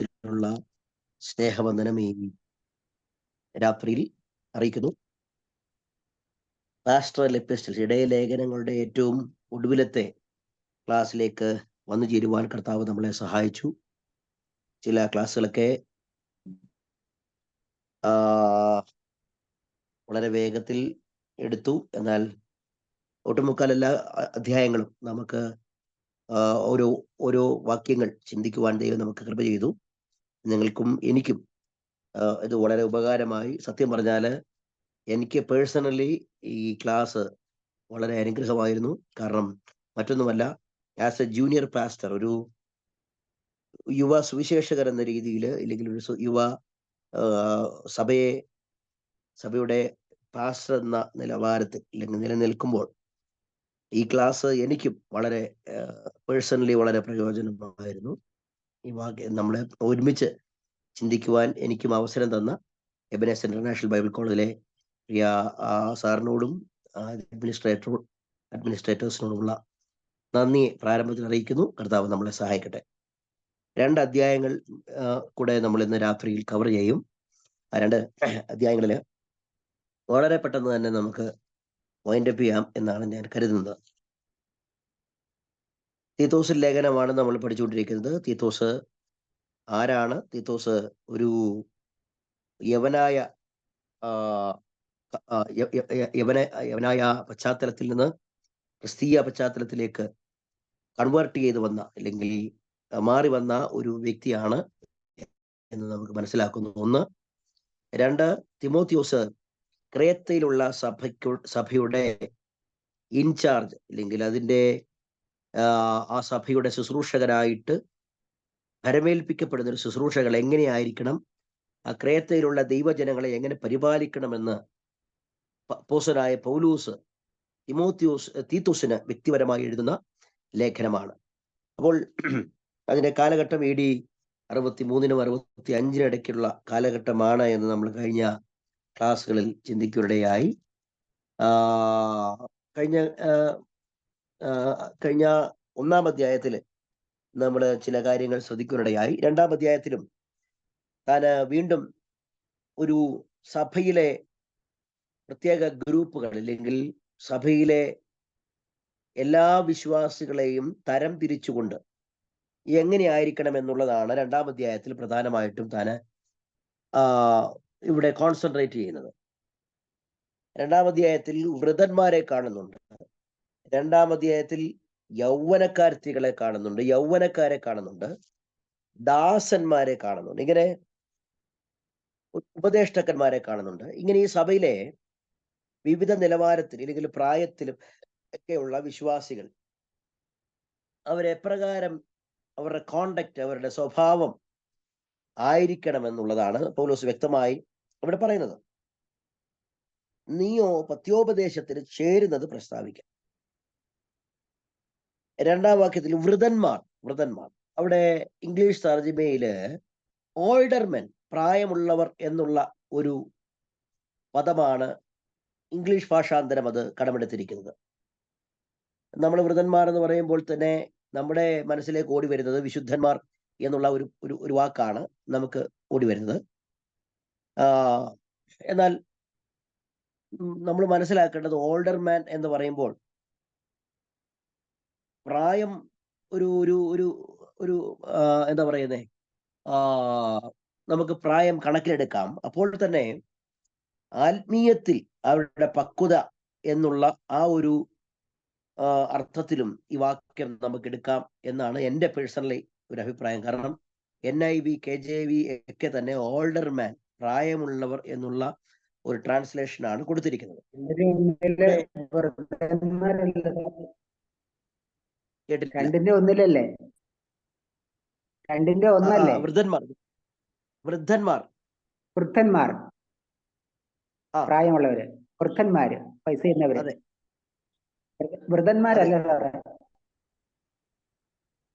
നാമത്തിലുള്ള സ്നേഹവന്ദനം ഈ രാത്രിയിൽ അറിയിക്കുന്നു. പാസ്റ്ററൽ എപ്പിസ്റ്റൽസ് ഇടയലേഖനങ്ങളുടെ ഏറ്റവും ഒടുവിലത്തെ ക്ലാസ്സിലേക്ക് വന്നു ചേരുവാൻ കർത്താവ് നമ്മളെ സഹായിച്ചു. ചില ക്ലാസ്സുകളൊക്കെ വളരെ വേഗത്തിൽ എടുത്തു. എന്നാൽ ഒട്ടുമുക്കാൽ എല്ലാ അധ്യായങ്ങളും നമുക്ക് ഓരോ വാക്യങ്ങൾ ചിന്തിക്കുവാൻ ദൈവം നമുക്ക് കൃപ ചെയ്തു. നിങ്ങൾക്കും എനിക്കും ഇത് വളരെ ഉപകാരമായി. സത്യം പറഞ്ഞാൽ എനിക്ക് പേഴ്സണലി ഈ ക്ലാസ് വളരെ അനുഗ്രഹമായിരുന്നു. കാരണം മറ്റൊന്നുമല്ല, ആസ് എ ജൂനിയർ പാസ്റ്റർ, ഒരു യുവ സുവിശേഷകർ എന്ന രീതിയിൽ, ഇല്ലെങ്കിൽ ഒരു യുവ സഭയുടെ പാസ്റ്റർ എന്ന നിലവാരത്തിൽ അല്ലെങ്കിൽ നിലനിൽക്കുമ്പോൾ ഈ ക്ലാസ് എനിക്കും വളരെ പേഴ്സണലി വളരെ പ്രയോജനമായിരുന്നു. ഈ വാക്യം നമ്മളെ ഒരുമിച്ച് ചിന്തിക്കുവാൻ എനിക്കും അവസരം തന്ന എബനേസർ ഇന്റർനാഷണൽ ബൈബിൾ കോളേജിലെ പ്രിയ സാറിനോടും അഡ്മിനിസ്ട്രേറ്റേഴ്സിനോടുമുള്ള നന്ദി പ്രാരംഭത്തിൽ അറിയിക്കുന്നു. കർത്താവ് നമ്മളെ സഹായിക്കട്ടെ. 2 അധ്യായങ്ങൾ കൂടെ നമ്മൾ ഇന്ന് രാത്രിയിൽ കവർ ചെയ്യും. ആ 2 അധ്യായങ്ങളിൽ വളരെ പെട്ടെന്ന് തന്നെ നമുക്ക് വൈൻഡപ്പ് ചെയ്യാം എന്നാണ് ഞാൻ കരുതുന്നത്. തീത്തോസ് ലേഖനമാണ് നമ്മൾ പഠിച്ചുകൊണ്ടിരിക്കുന്നത്. തീത്തോസ് ആരാണ്? തീത്തോസ് ഒരു യവനായ പശ്ചാത്തലത്തിൽ നിന്ന് ക്രിസ്തീയ പശ്ചാത്തലത്തിലേക്ക് കൺവേർട്ട് ചെയ്ത് വന്ന, അല്ലെങ്കിൽ മാറി വന്ന ഒരു വ്യക്തിയാണ് എന്ന് നമുക്ക് മനസ്സിലാക്കുന്നു. 1. 2, തിമോത്തിയോസ് ക്രേത്തയിലുള്ള സഭയുടെ ഇൻചാർജ്, അല്ലെങ്കിൽ അതിൻ്റെ ആ സഭയുടെ ശുശ്രൂഷകരായിട്ട് ഭരമേൽപ്പിക്കപ്പെടുന്ന ഒരു ശുശ്രൂഷകൾ എങ്ങനെയായിരിക്കണം, ആ ക്രേത്തയിലുള്ള ദൈവജനങ്ങളെ എങ്ങനെ പരിപാലിക്കണമെന്ന് അപ്പോസ്തലനായ പൗലോസ് തീത്തോസിന് വ്യക്തിപരമായി എഴുതുന്ന ലേഖനമാണ്. അപ്പോൾ അതിന്റെ കാലഘട്ടം AD 63 65 ഇടയ്ക്കുള്ള കാലഘട്ടമാണ് എന്ന് നമ്മൾ കഴിഞ്ഞ ക്ലാസ്സുകളിൽ ചിന്തിക്കുകയുണ്ടായി. കഴിഞ്ഞ 1-ാം അധ്യായത്തിൽ നമ്മൾ ചില കാര്യങ്ങൾ ശ്രദ്ധിക്കുകയുണ്ടായി. 2-ാം അധ്യായത്തിലും താൻ വീണ്ടും ഒരു സഭയിലെ പ്രത്യേക ഗ്രൂപ്പുകൾ, അല്ലെങ്കിൽ സഭയിലെ എല്ലാ വിശ്വാസികളെയും തരം തിരിച്ചുകൊണ്ട് എങ്ങനെയായിരിക്കണം എന്നുള്ളതാണ് 2-ാം അധ്യായത്തിൽ പ്രധാനമായിട്ടും താൻ ഇവിടെ കോൺസെൻട്രേറ്റ് ചെയ്യുന്നത്. 2-ാം അധ്യായത്തിൽ വൃതന്മാരെ കാണുന്നുണ്ട്. 2-ാം അധ്യായത്തിൽ യൗവനക്കാരെ കാണുന്നുണ്ട്, ദാസന്മാരെ കാണുന്നുണ്ട്, ഇങ്ങനെ ഉപദേഷ്ടാക്കന്മാരെ കാണുന്നുണ്ട്. ഇങ്ങനെ ഈ സഭയിലെ വിവിധ നിലവാരത്തിൽ, അല്ലെങ്കിൽ പ്രായത്തിലും ഒക്കെയുള്ള വിശ്വാസികൾ അവരെപ്രകാരം അവരുടെ കോണ്ടക്ട്, അവരുടെ സ്വഭാവം ആയിരിക്കണം എന്നുള്ളതാണ് പൗലോസ് വ്യക്തമായി ഇവിടെ പറയുന്നത്. നീയോ പത്യോപദേശത്തിന് ചേരുന്നത് പ്രസ്താവിക്കാം. 2-ാം വാക്യത്തിൽ വൃതന്മാർ, അവിടെ ഇംഗ്ലീഷ് തർജിമയില് ഓൾഡർമെൻ, പ്രായമുള്ളവർ എന്നുള്ള ഒരു പദമാണ് ഇംഗ്ലീഷ് ഭാഷാന്തരം അത് കടമെടുത്തിരിക്കുന്നത്. നമ്മൾ വൃതന്മാർ എന്ന് പറയുമ്പോൾ തന്നെ നമ്മുടെ മനസ്സിലേക്ക് ഓടി വരുന്നത് വിശുദ്ധന്മാർ എന്നുള്ള ഒരു വാക്കാണ് നമുക്ക് ഓടി വരുന്നത്. എന്നാൽ നമ്മൾ മനസ്സിലാക്കേണ്ടത് ഓൾഡർ മാൻ എന്ന് പറയുമ്പോൾ പ്രായം ഒരു എന്താ പറയുന്നേ, നമുക്ക് പ്രായം കണക്കിലെടുക്കാം. അപ്പോൾ തന്നെ ആത്മീയത്തിൽ അവരുടെ പക്വത എന്നുള്ള ആ ഒരു അർത്ഥത്തിലും ഈ വാക്യം നമുക്ക് എടുക്കാം എന്നാണ് എൻ്റെ പേഴ്സണലി ഒരു അഭിപ്രായം. കാരണം NIV KJV ഒക്കെ തന്നെ ഓൾഡർ മാൻ, പ്രായമുള്ളവർ എന്നുള്ള ഒരു ട്രാൻസ്ലേഷൻ ആണ് കൊടുത്തിരിക്കുന്നത്. രണ്ടിന്റെ ഒന്നിലല്ലേ? വൃദ്ധന്മാർ പ്രായമുള്ളവര്, വൃദ്ധന്മാര് പൈസ ചെയ്യുന്നവര്, വൃദ്ധന്മാരല്ല സാറേ?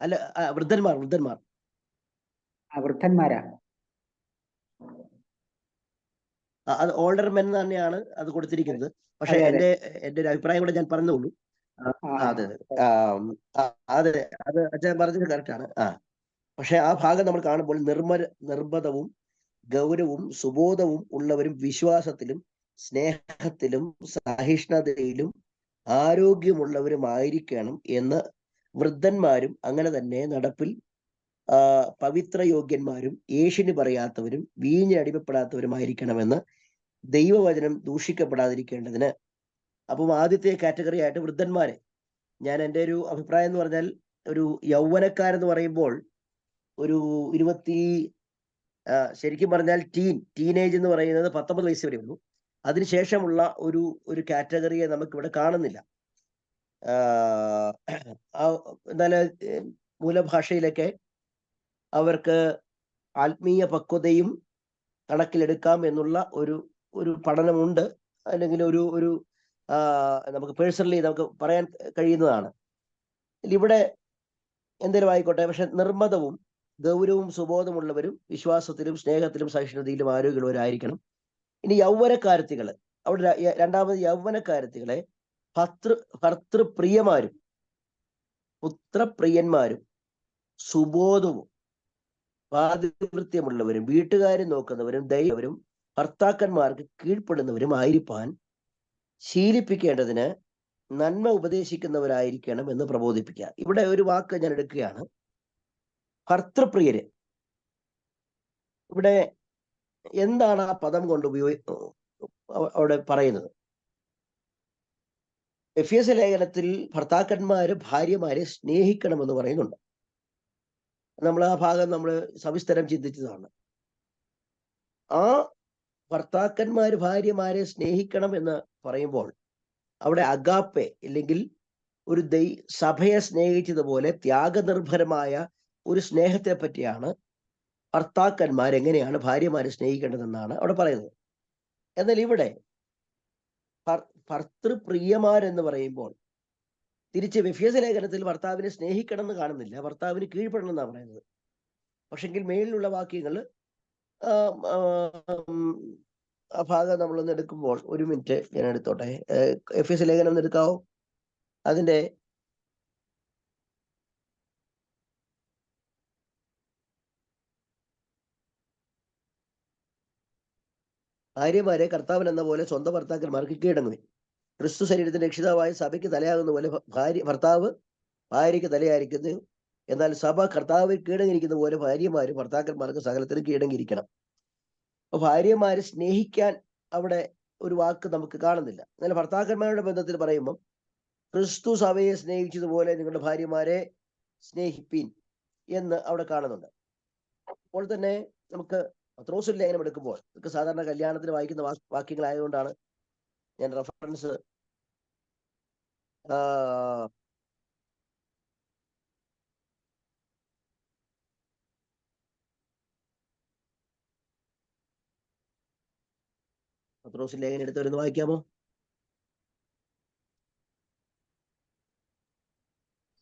അല്ല, വൃദ്ധന്മാരാ. അത് ഓൾഡർ മെൻ തന്നെയാണ് അത് കൊടുത്തിരിക്കുന്നത്. പക്ഷെ എന്റെ ഒരു അഭിപ്രായം കൂടെ ഞാൻ പറഞ്ഞോളൂ. അതെ, അത് അച്ഛൻ പറഞ്ഞത് കറക്റ്റ് ആണ്. പക്ഷെ ആ ഭാഗം നമ്മൾ കാണുമ്പോൾ നിർമ്മതവും ഗൗരവവും സുബോധവും ഉള്ളവരും വിശ്വാസത്തിലും സ്നേഹത്തിലും സഹിഷ്ണുതയിലും ആരോഗ്യമുള്ളവരുമായിരിക്കണം എന്ന് വൃദ്ധന്മാരും അങ്ങനെ തന്നെ നടപ്പിൽ പവിത്രയോഗ്യന്മാരും ഏഷ്യന് പറയാത്തവരും വീഞ്ഞിന് അടിമപ്പെടാത്തവരുമായിരിക്കണമെന്ന് ദൈവവചനം ദൂഷിക്കപ്പെടാതിരിക്കേണ്ടതിന്. അപ്പം ആദ്യത്തെ കാറ്റഗറി ആയിട്ട് വൃദ്ധന്മാരെ, ഞാൻ എൻ്റെ ഒരു അഭിപ്രായം എന്ന് പറഞ്ഞാൽ ഒരു യൗവനക്കാരെന്ന് പറയുമ്പോൾ ഒരു ശരിക്കും പറഞ്ഞാൽ ടീനേജ് എന്ന് പറയുന്നത് 19 വയസ്സ് വരെ ഉള്ളൂ. അതിനുശേഷമുള്ള ഒരു കാറ്റഗറിയെ നമുക്കിവിടെ കാണുന്നില്ല. എന്നാല് മൂലഭാഷയിലൊക്കെ അവർക്ക് ആത്മീയ പക്വതയും കണക്കിലെടുക്കാം എന്നുള്ള ഒരു പഠനമുണ്ട്, അല്ലെങ്കിൽ ഒരു നമുക്ക് പേഴ്സണലി നമുക്ക് പറയാൻ കഴിയുന്നതാണ്. ഇവിടെ എന്തെങ്കിലും ആയിക്കോട്ടെ, പക്ഷെ നിർമ്മതവും ഗൗരവവും സുബോധമുള്ളവരും വിശ്വാസത്തിലും സ്നേഹത്തിലും സഹിഷ്ണുതയിലും ആരോഗ്യമുള്ളവരായിരിക്കണം. ഇനി യൗവനക്കാരത്തികള്, അവിടെ രണ്ടാമത് യൗവനക്കാരത്തികളെ ഭർത്തൃപ്രിയമാരും പുത്രപ്രിയന്മാരും സുബോധവും പാതിവൃത്യമുള്ളവരും വീട്ടുകാരെ നോക്കുന്നവരും ദൈവരും ഭർത്താക്കന്മാർക്ക് കീഴ്പ്പെടുന്നവരും ആയിരിക്കാൻ ശീലിപ്പിക്കേണ്ടതിന് നന്മ ഉപദേശിക്കുന്നവരായിരിക്കണം എന്ന് പ്രബോധിപ്പിക്കുക. ഇവിടെ ഒരു വാക്ക് ഞാൻ എടുക്കുകയാണ്, ഭർത്തൃപ്രിയര്. ഇവിടെ എന്താണ് ആ പദം കൊണ്ട് അവിടെ പറയുന്നത്? എഫേസ്യ ലേഖനത്തിൽ ഭർത്താക്കന്മാര് ഭാര്യമാരെ സ്നേഹിക്കണമെന്ന് പറയുന്നുണ്ട്. നമ്മൾ ആ ഭാഗം നമ്മൾ സവിസ്തരം ചിന്തിച്ചതാണ്. ആ ഭർത്താക്കന്മാര് ഭാര്യമാരെ സ്നേഹിക്കണം എന്ന് പറയുമ്പോൾ അവിടെ അഗാപ്പെ, അല്ലെങ്കിൽ ഒരു സഭയെ സ്നേഹിച്ചതുപോലെ ത്യാഗനിർഭരമായ ഒരു സ്നേഹത്തെ പറ്റിയാണ് ഭർത്താക്കന്മാരെങ്ങനെയാണ് ഭാര്യമാരെ സ്നേഹിക്കേണ്ടതെന്നാണ് അവിടെ പറയുന്നത്. എന്നാൽ ഇവിടെ ഭർത്തൃപ്രിയമാരെന്ന് പറയുമ്പോൾ തിരിച്ച് എഫേസ്യ ലേഖനത്തിൽ ഭർത്താവിനെ സ്നേഹിക്കണം എന്ന് കാണുന്നില്ല, ഭർത്താവിന് കീഴ്പ്പെടണം എന്നാണ് പറയുന്നത്. പക്ഷെങ്കിൽ മേലിലുള്ള വാക്യങ്ങൾ ആ ഭാഗം നമ്മളൊന്ന് എടുക്കുമ്പോൾ, ഒരു മിനിറ്റ് ഞാൻ എടുത്തോട്ടെ, എഫേസ്യ ലേഖനം ഒന്ന് എടുക്കാവോ? അതിന്റെ ഭാര്യമാരെ കർത്താവിൻ എന്ന പോലെ സ്വന്തം ഭർത്താക്കന്മാർക്ക് കീഴടങ്ങുവിൻ. ക്രിസ്തു ശരീരത്തിന്റെ രക്ഷിതാവായ സഭയ്ക്ക് തലയാകുന്ന പോലെ ഭർത്താവ് ഭാര്യയ്ക്ക് തലയായിരിക്കുന്നു. എന്നാൽ സഭ കർത്താവിൽ കീഴടങ്ങിയിരിക്കുന്ന പോലെ ഭാര്യമാര് ഭർത്താക്കന്മാർക്ക് സകലത്തിനും കീഴടങ്ങിയിരിക്കണം. അപ്പൊ ഭാര്യമാരെ സ്നേഹിക്കാൻ അവിടെ ഒരു വാക്ക് നമുക്ക് കാണുന്നില്ല. എന്നാൽ ഭർത്താക്കന്മാരുടെ ബന്ധത്തിൽ പറയുമ്പം ക്രിസ്തു സഭയെ സ്നേഹിച്ചതുപോലെ നിങ്ങളുടെ ഭാര്യമാരെ സ്നേഹിപ്പീൻ എന്ന് അവിടെ കാണുന്നുണ്ട്. അപ്പോൾ തന്നെ നമുക്ക് പത്രോസിന്റെ ലേഖനം എടുക്കുമ്പോൾ നമുക്ക് സാധാരണ കല്യാണത്തിന് വായിക്കുന്ന വാക്യങ്ങളായതുകൊണ്ടാണ് ഞാൻ റെഫറൻസ് പത്രോസിന്റെ ലേഖനം എടുത്തവരൊന്ന് വായിക്കാമോ?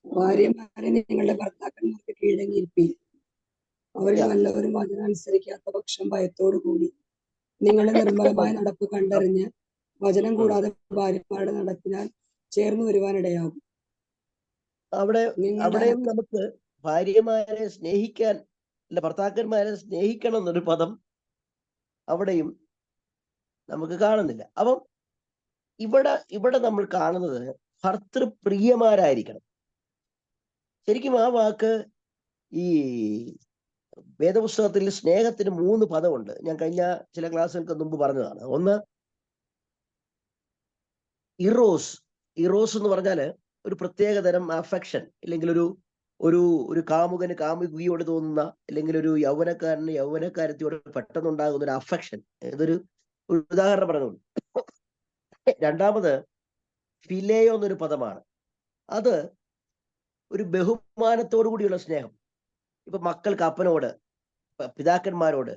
ഭാര്യമാരെ നിങ്ങളുടെ ഭർത്താക്കന്മാർക്ക് കീഴടങ്ങിയിരിപ്പീൻ. അവർ നല്ലവരും വചനമനുസരിക്കാത്ത പക്ഷം ഭയത്തോടു കൂടി നിങ്ങളുടെ നിർമ്മലമായ നടപ്പ് കണ്ടറിഞ്ഞ് വചനം കൂടാതെ ഭാര്യമാരുടെ നടപ്പിനാൽ ചേർന്ന് വരുവാനിടയാകും. അവിടെയും നമുക്ക് ഭാര്യമാരെ സ്നേഹിക്കാൻ, അല്ല ഭർത്താക്കന്മാരെ സ്നേഹിക്കണം എന്നൊരു പദം അവിടെയും നമുക്ക് കാണുന്നില്ല. അപ്പം ഇവിടെ നമ്മൾ കാണുന്നത് ഭർത്തൃപ്രിയമാരായിരിക്കണം. ശരിക്കും ആ വാക്ക് ഈ വേദപുസ്തകത്തിൽ സ്നേഹത്തിന് 3 പദമുണ്ട്. ഞാൻ കഴിഞ്ഞ ചില ക്ലാസ്സുകൾക്ക് മുമ്പ് പറഞ്ഞതാണ്. ഒന്ന് ഇറോസ് എന്ന് പറഞ്ഞാല് ഒരു പ്രത്യേകതരം അഫെക്ഷൻ, അല്ലെങ്കിൽ ഒരു കാമുകന് കാമുകിയോട് തോന്നുന്ന, അല്ലെങ്കിൽ ഒരു യൗവനക്കാരന് യൗവനക്കാരത്തിയോട് പെട്ടെന്നുണ്ടാകുന്ന ഒരു അഫെക്ഷൻ. ഇതൊരു ഉദാഹരണം പറഞ്ഞുള്ളൂ. രണ്ടാമത് ഫിലേയോ എന്നൊരു പദമാണ്. അത് ഒരു ബഹുമാനത്തോടു കൂടിയുള്ള സ്നേഹം. ഇപ്പൊ മക്കൾക്ക് അപ്പനോട്, പിതാക്കന്മാരോട്,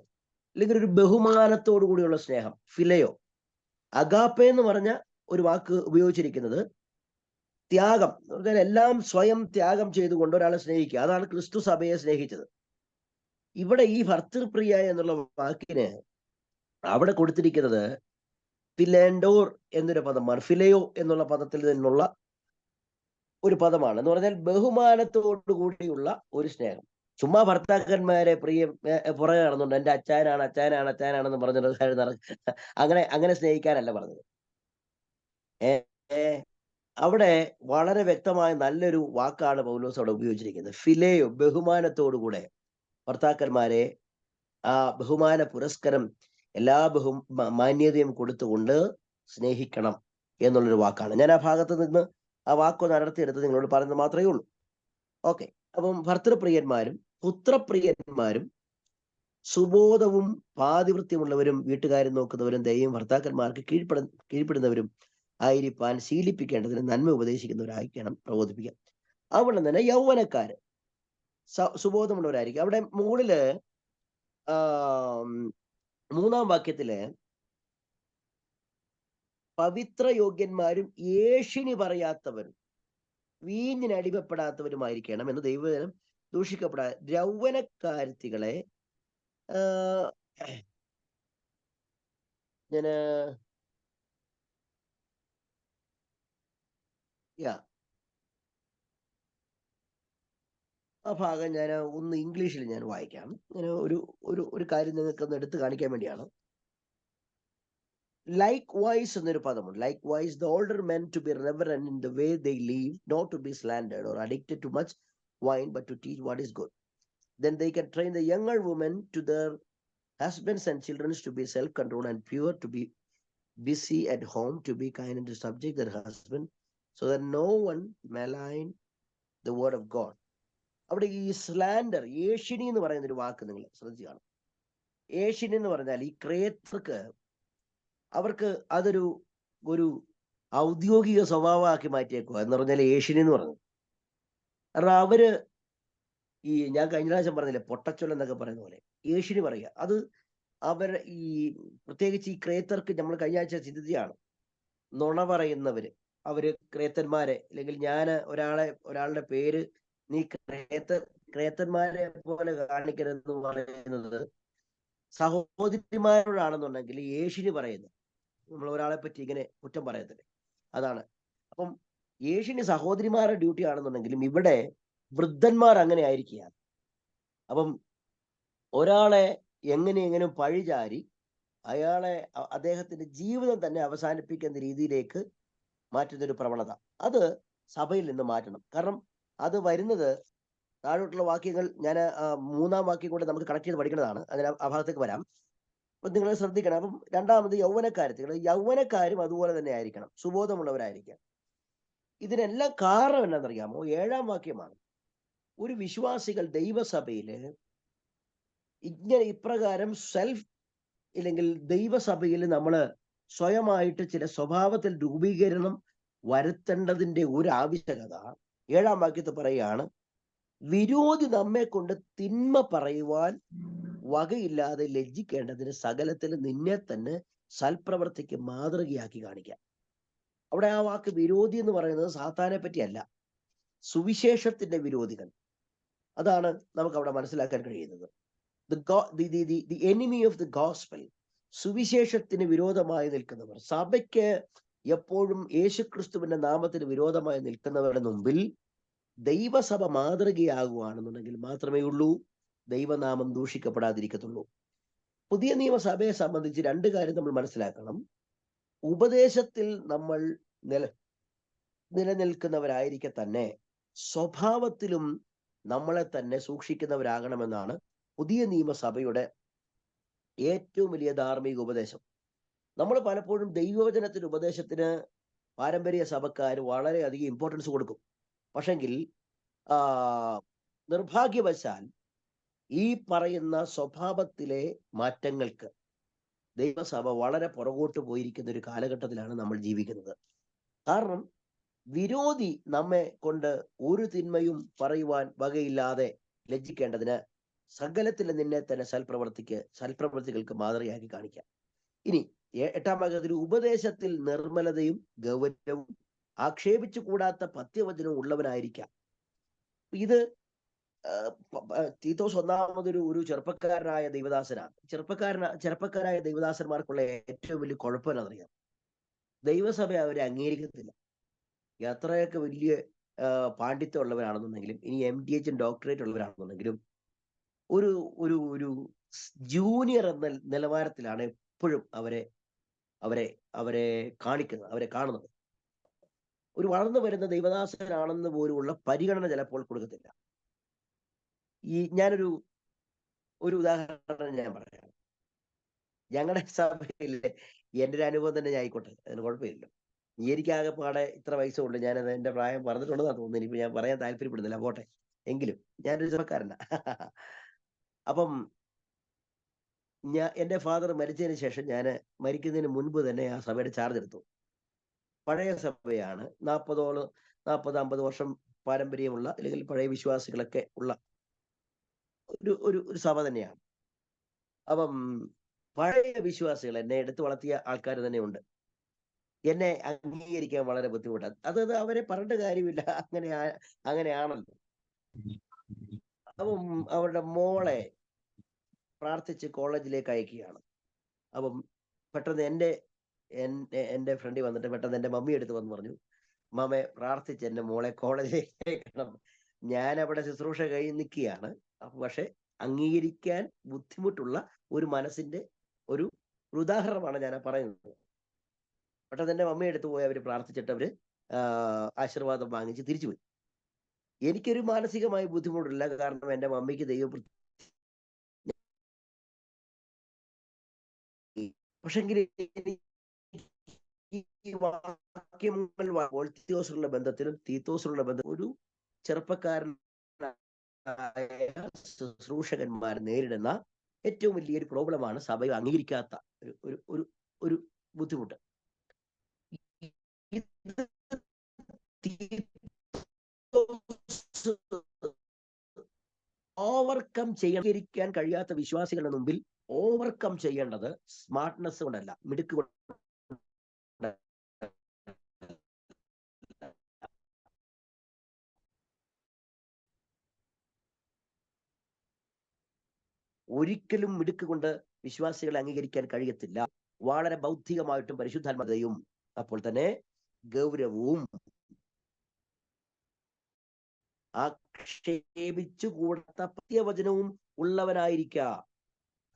അല്ലെങ്കിൽ ഒരു ബഹുമാനത്തോടു കൂടിയുള്ള സ്നേഹം, ഫിലയോ. അഗാപ്പെ എന്ന് പറഞ്ഞ ഒരു വാക്ക് ഉപയോഗിച്ചിരിക്കുന്നത് ത്യാഗം, എല്ലാം സ്വയം ത്യാഗം ചെയ്തുകൊണ്ട് ഒരാളെ സ്നേഹിക്കുക. അതാണ് ക്രിസ്തു സഭയെ സ്നേഹിച്ചത്. ഇവിടെ ഈ ഭർത്തൃപ്രിയ എന്നുള്ള വാക്കിന് അവിടെ കൊടുത്തിരിക്കുന്നത് ഫിലേൻഡോർ എന്നൊരു പദമാണ്. ഫിലയോ എന്നുള്ള പദത്തിൽ നിന്നുള്ള ഒരു പദമാണ്. എന്ന് പറഞ്ഞാൽ ബഹുമാനത്തോടു കൂടിയുള്ള ഒരു സ്നേഹം. ചുമ്മാ ഭർത്താക്കന്മാരെ പുറകെ നടന്നുണ്ട് എന്റെ അച്ചായനാണെന്ന് പറഞ്ഞിട്ട് അങ്ങനെ സ്നേഹിക്കാനല്ല പറഞ്ഞത്. അവിടെ വളരെ വ്യക്തമായ നല്ലൊരു വാക്കാണ് പൗലോസ് അവിടെ ഉപയോഗിച്ചിരിക്കുന്നത്. ഫിലേയോ, ബഹുമാനത്തോടുകൂടെ ഭർത്താക്കന്മാരെ ആ ബഹുമാന പുരസ്കരം എല്ലാ മാന്യതയും കൊടുത്തുകൊണ്ട് സ്നേഹിക്കണം എന്നുള്ളൊരു വാക്കാണ്. ഞാൻ ആ ഭാഗത്ത് നിന്ന് ആ വാക്കൊന്ന് അടർത്തിയെടുത്ത് നിങ്ങളോട് പറയുന്നത് മാത്രമേ ഉള്ളൂ. ഓക്കെ. അപ്പം ഭർത്തൃപ്രിയന്മാരും പുത്രപ്രിയന്മാരും സുബോധവും പാതിവൃത്യമുള്ളവരും വീട്ടുകാരും നോക്കുന്നവരും ദൈവം ഭർത്താക്കന്മാർക്ക് കീഴ്പ്പെടുന്നവരും ആയിരിക്കാൻ ശീലിപ്പിക്കേണ്ടതിന് നന്മ ഉപദേശിക്കുന്നവരായിരിക്കണം, പ്രബോധിപ്പിക്കാം. അവിടെ തന്നെ യൗവനക്കാര് സുബോധമുള്ളവരായിരിക്കും. അവിടെ മുകളില് 3-ാം വാക്യത്തില് പവിത്ര യോഗ്യന്മാരും ഏഷിണി പറയാത്തവരും വീഞ്ഞിന് അടിമപ്പെടാത്തവരുമായിരിക്കണം എന്ന് ദൈവജനം ദൂഷിക്കപ്പെടാ. യൗവനക്കാരത്തികളെ ഞാന് ആ ഭാഗം ഞാൻ ഒന്ന് ഇംഗ്ലീഷിൽ ഞാൻ വായിക്കാം. ഇങ്ങനെ ഒരു കാര്യം നിങ്ങൾക്ക് ഒന്ന് എടുത്തു കാണിക്കാൻ വേണ്ടിയാണ്. Likewise എന്നൊരു പദമുണ്ട്. Likewise the older men to be reverent in the way they live, not to be slandered or addicted to much wine, but to teach what is good. Then they can train the younger women to their husbands and children to be self-controlled and pure, to be busy at home, to be kind and to subject their husband, so that no one malign the word of God. അവിടെ ഈ slender, ഏഷ്യനി എന്ന് പറയുന്ന ഒരു വാക്ക് നിങ്ങൾ ശ്രദ്ധിച്ചു കാണും. ഏഷ്യനി എന്ന് പറഞ്ഞാൽ ഈ ക്രേത്തർക്ക് അവർക്ക് അതൊരു ഔദ്യോഗിക സ്വഭാവമാക്കി മാറ്റിയേക്കുക എന്ന് പറഞ്ഞാൽ ഏഷ്യനി എന്ന് പറഞ്ഞു. കാരണം അവര് ഈ ഞാൻ കഴിഞ്ഞ പ്രാവശ്യം പറഞ്ഞില്ലേ പൊട്ടച്ചൊല്ല എന്നൊക്കെ പറയുന്ന പോലെ ഏഷ്യനി പറയുക. അത് അവർ ഈ പ്രത്യേകിച്ച് ഈ ക്രേത്തർക്ക് നമ്മൾ കഴിഞ്ഞ ആഴ്ച ചിന്തിച്ചാണ്, നുണ പറയുന്നവര്, അവര് ക്രേത്തന്മാരെ, അല്ലെങ്കിൽ ഞാൻ ഒരാളുടെ പേര് നീ ക്രേത്തന്മാരെ പോലെ കാണിക്കരുതെന്ന് പറയുന്നത് സഹോദരിമാരോടാണെന്നുണ്ടെങ്കിൽ ഏഷ്യന് പറയുന്നത് നമ്മൾ ഒരാളെ പറ്റി ഇങ്ങനെ കുറ്റം പറയത്തില്ലേ, അതാണ്. അപ്പം ഏഷ്യന് സഹോദരിമാരുടെ ഡ്യൂട്ടി ആണെന്നുണ്ടെങ്കിലും ഇവിടെ വൃദ്ധന്മാർ അങ്ങനെ ആയിരിക്കുകയാണ്. അപ്പം ഒരാളെ എങ്ങനെയെങ്കിലും പഴിചാരി അദ്ദേഹത്തിന്റെ ജീവിതം തന്നെ അവസാനിപ്പിക്കുന്ന രീതിയിലേക്ക് മാറ്റുന്നൊരു പ്രവണത, അത് സഭയിൽ നിന്ന് മാറ്റണം. കാരണം അത് വരുന്നത് താഴോട്ടുള്ള വാക്യങ്ങൾ ഞാൻ 3-ാം വാക്യം കൂടെ നമുക്ക് കണക്ട് ചെയ്ത് പഠിക്കേണ്ടതാണ്. അതിന് ആ ഭാഗത്തേക്ക് വരാം. അപ്പൊ നിങ്ങൾ ശ്രദ്ധിക്കണം. അപ്പം രണ്ടാമത് യൗവനക്കാരും അതുപോലെ തന്നെ ആയിരിക്കണം, സുബോധമുള്ളവരായിരിക്കാം. ഇതിനെല്ലാം കാരണം എന്നാണെന്നറിയാമോ? 7-ാം വാക്യമാണ്. ഒരു വിശ്വാസികൾ ദൈവസഭയില് ഇപ്രകാരം ഇല്ലെങ്കിൽ ദൈവസഭയിൽ നമ്മൾ സ്വയമായിട്ട് ചില സ്വഭാവത്തിൽ രൂപീകരണം വരുത്തേണ്ടതിന്റെ ഒരു ആവശ്യകത 7-ാം വാക്യത്തിൽ പറയുകയാണ്. വിരോധി നമ്മെ കൊണ്ട് തിന്മ പറയുവാൻ വകയില്ലാതെ ലജ്ജിക്കേണ്ടതിന് സകലത്തിൽ നിന്നെ തന്നെ സൽപ്രവർത്തിക്ക് മാതൃകയാക്കി കാണിക്കാം. അവിടെ ആ വാക്ക് വിരോധി എന്ന് പറയുന്നത് സാത്താനെ പറ്റിയല്ല, സുവിശേഷത്തിന്റെ വിരോധികൾ. അതാണ് നമുക്ക് അവിടെ മനസ്സിലാക്കാൻ കഴിയുന്നത്. The enemy of the gospel, സുവിശേഷത്തിന് വിരോധമായി നിൽക്കുന്നവർ. സഭയ്ക്ക് എപ്പോഴും യേശുക്രിസ്തുവിന്റെ നാമത്തിന് വിരോധമായി നിൽക്കുന്നവരുടെ മുമ്പിൽ ദൈവസഭ മാതൃകയാകുകയാണെന്നുണ്ടെങ്കിൽ മാത്രമേ ഉള്ളൂ ദൈവനാമം ദൂഷിക്കപ്പെടാതിരിക്കത്തുള്ളൂ. പുതിയ നിയമസഭയെ സംബന്ധിച്ച് 2 കാര്യം നമ്മൾ മനസ്സിലാക്കണം. ഉപദേശത്തിൽ നമ്മൾ നിലനിൽക്കുന്നവരായിരിക്കെ തന്നെ സ്വഭാവത്തിലും നമ്മളെ തന്നെ സൂക്ഷിക്കുന്നവരാകണമെന്നാണ് പുതിയ നിയമസഭയുടെ ഏറ്റവും വലിയ ധാർമ്മിക ഉപദേശം. നമ്മൾ പലപ്പോഴും ദൈവവചനത്തിന്റെ ഉപദേശത്തിന് പാരമ്പര്യ സഭക്കാർ വളരെയധികം ഇമ്പോർട്ടൻസ് കൊടുക്കും. പക്ഷെങ്കിൽ നിർഭാഗ്യവശാൽ ഈ പറയുന്ന സ്വഭാവത്തിലെ മാറ്റങ്ങൾക്ക് ദൈവസഭ വളരെ പുറകോട്ട് പോയിരിക്കുന്ന ഒരു കാലഘട്ടത്തിലാണ് നമ്മൾ ജീവിക്കുന്നത്. കാരണം വിരോധി നമ്മെ കൊണ്ട് ഒരു തിന്മയും പറയുവാൻ വകയില്ലാതെ ലജ്ജിക്കേണ്ടതിന് സകലത്തിൽ നിന്നെ തന്നെ സൽപ്രവർത്തികൾക്ക് മാതൃകയാക്കി കാണിക്കാം. ഇനി 8-ാം ഭാഗത്തിൽ ഉപദേശത്തിൽ നിർമ്മലതയും ഗൗരവവും ആക്ഷേപിച്ചു കൂടാത്ത പത്യവചനവും ഉള്ളവനായിരിക്കാം. ഇത് തീത്തോസ് ഒന്നാമതൊരു ചെറുപ്പക്കാരനായ ദൈവദാസനാണ്. ചെറുപ്പക്കാരായ ദൈവദാസന്മാർക്കുള്ള ഏറ്റവും വലിയ കുഴപ്പം എന്നറിയാം, ദൈവസഭ അവരെ അംഗീകരിക്കത്തില്ല. എത്രയൊക്കെ വലിയ പാണ്ഡിത്യം ഉള്ളവരാണെന്നുണ്ടെങ്കിലും, ഇനി MDH ഡോക്ടറേറ്റ് ഉള്ളവരാണെന്നുണ്ടെങ്കിലും ഒരു ഒരു ഒരു ജൂനിയർ എന്ന നിലവാരത്തിലാണ് എപ്പോഴും അവരെ അവരെ അവരെ കാണുന്നത്. ഒരു വളർന്നു വരുന്ന ദൈവദാസനാണെന്ന് പോലുമുള്ള പരിഗണന ചിലപ്പോൾ കൊടുക്കത്തില്ല. ഞാനൊരു ഉദാഹരണം ഞാൻ പറയാം. ഞങ്ങളുടെ സഭയിലെ എൻ്റെ ഒരു അനുഭവം തന്നെ ഞാൻ ആയിക്കോട്ടെ, അതിന് കുഴപ്പമില്ല. എനിക്കാകെപ്പാടെ ഇത്ര വയസ്സുണ്ട്, ഞാനത് എൻ്റെ പ്രായം പറഞ്ഞിട്ടുണ്ടെന്നാണ് തോന്നുന്നു. ഇനിയിപ്പോൾ ഞാൻ പറയാൻ താല്പര്യപ്പെടുന്നില്ല, പോട്ടെ. എങ്കിലും ഞാനൊരു ചെറുപ്പക്കാരനാ. അപ്പം എൻ്റെ ഫാദർ മരിച്ചതിന് ശേഷം ഞാൻ മരിക്കുന്നതിന് മുൻപ് തന്നെ ആ സഭയുടെ ചാർജ് എടുത്തു. പഴയ സഭയാണ്, 40-50 വർഷം പാരമ്പര്യമുള്ള, അല്ലെങ്കിൽ പഴയ വിശ്വാസികളൊക്കെ ഉള്ള ഒരു സഭ തന്നെയാണ്. അപ്പം പഴയ വിശ്വാസികൾ, എന്നെ എടുത്തു വളർത്തിയ ആൾക്കാർ തന്നെ ഉണ്ട്. എന്നെ അംഗീകരിക്കാൻ വളരെ ബുദ്ധിമുട്ടാണ്. അത് അവരെ പറഞ്ഞിട്ട് കാര്യമില്ല, അങ്ങനെയാണല്ലോ. അപ്പം അവരുടെ മോളെ പ്രാർത്ഥിച്ച് കോളേജിലേക്ക് അയക്കുകയാണ്. അപ്പം പെട്ടെന്ന് എൻ്റെ ഫ്രണ്ടി വന്നിട്ട് പെട്ടെന്ന് എൻ്റെ മമ്മി എടുത്ത് വന്ന് പറഞ്ഞു, മാമയെ പ്രാർത്ഥിച്ച് എൻ്റെ മോളെ കോളേജിലേക്ക് അയക്കണം. ഞാൻ അവിടെ ശുശ്രൂഷ കഴിഞ്ഞ് നിൽക്കുകയാണ്. അപ്പൊ പക്ഷെ അംഗീകരിക്കാൻ ബുദ്ധിമുട്ടുള്ള ഒരു മനസ്സിന്റെ ഒരു ഉദാഹരണമാണ് ഞാൻ പറയുന്നത്. പെട്ടെന്ന് എൻ്റെ മമ്മി എടുത്ത് പോയി അവർ പ്രാർത്ഥിച്ചിട്ട് അവര് ആശീർവാദം വാങ്ങിച്ച് തിരിച്ചുപോയി. എനിക്കൊരു മാനസികമായ ബുദ്ധിമുട്ടില്ല, കാരണം എൻ്റെ മമ്മിക്ക് ദൈവം പക്ഷെങ്കിൽ ഈ വാക്യങ്ങൾ തീത്തോസുള്ള ബന്ധത്തിലും തീത്തോസുള്ള ബന്ധം ഒരു ചെറുപ്പക്കാരനായ ശുശ്രൂഷകന്മാർ നേരിടുന്ന ഏറ്റവും വലിയൊരു പ്രോബ്ലമാണ് സഭയെ അംഗീകരിക്കാത്ത ഒരു ബുദ്ധിമുട്ട്. ഓവർകം ചെയ്യാൻ കഴിയാത്ത വിശ്വാസികളുടെ മുമ്പിൽ ഓവർകം ചെയ്യേണ്ടത് സ്മാർട്ട്നെസ് കൊണ്ടല്ല, മിടുക്ക് കൊണ്ട്. ഒരിക്കലും മിടുക്ക് കൊണ്ട് വിശ്വാസികളെ അംഗീകരിക്കാൻ കഴിയത്തില്ല. വളരെ ബൗദ്ധികമായിട്ടും പരിശുദ്ധാത്മകതയും അപ്പോൾ തന്നെ ഗൗരവവും ആക്ഷേപിച്ചു കൂടാത്ത പത്യവചനവും ഉള്ളവനായിരിക്കുക.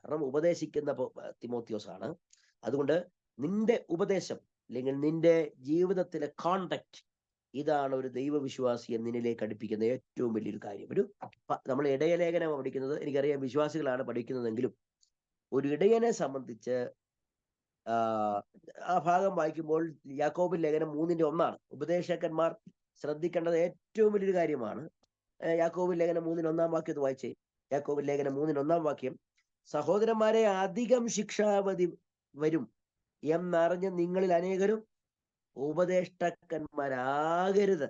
കാരണം ഉപദേശിക്കുന്ന തിമോത്തിയോസാണ്. അതുകൊണ്ട് നിന്റെ ഉപദേശം, അല്ലെങ്കിൽ നിന്റെ ജീവിതത്തിലെ കോണ്ടക്ട്, ഇതാണ് ഒരു ദൈവവിശ്വാസിയെ നിന്നിലേക്ക് അടുപ്പിക്കുന്ന ഏറ്റവും വലിയൊരു കാര്യം. നമ്മൾ ഇടയലേഖനം പഠിക്കുന്നത്, എനിക്കറിയാം വിശ്വാസികളാണ് പഠിക്കുന്നതെങ്കിലും ഒരു ഇടയനെ സംബന്ധിച്ച് ആ ഭാഗം വായിക്കുമ്പോൾ യാക്കോബിൻ ലേഖനം 3:1 ഉപദേശകന്മാർ ശ്രദ്ധിക്കേണ്ടത് ഏറ്റവും വലിയൊരു കാര്യമാണ്. യാക്കോബിൻ ലേഖനം 3:1 വാക്യം വായിച്ചേ. യാക്കോബിൻ ലേഖനം 3:1 സഹോദരന്മാരെ, അധികം ശിക്ഷാവധി വരും എന്നറിഞ്ഞ് നിങ്ങളിൽ അനേകരും ഉപദേഷ്ടാക്കന്മാരാകരുത്.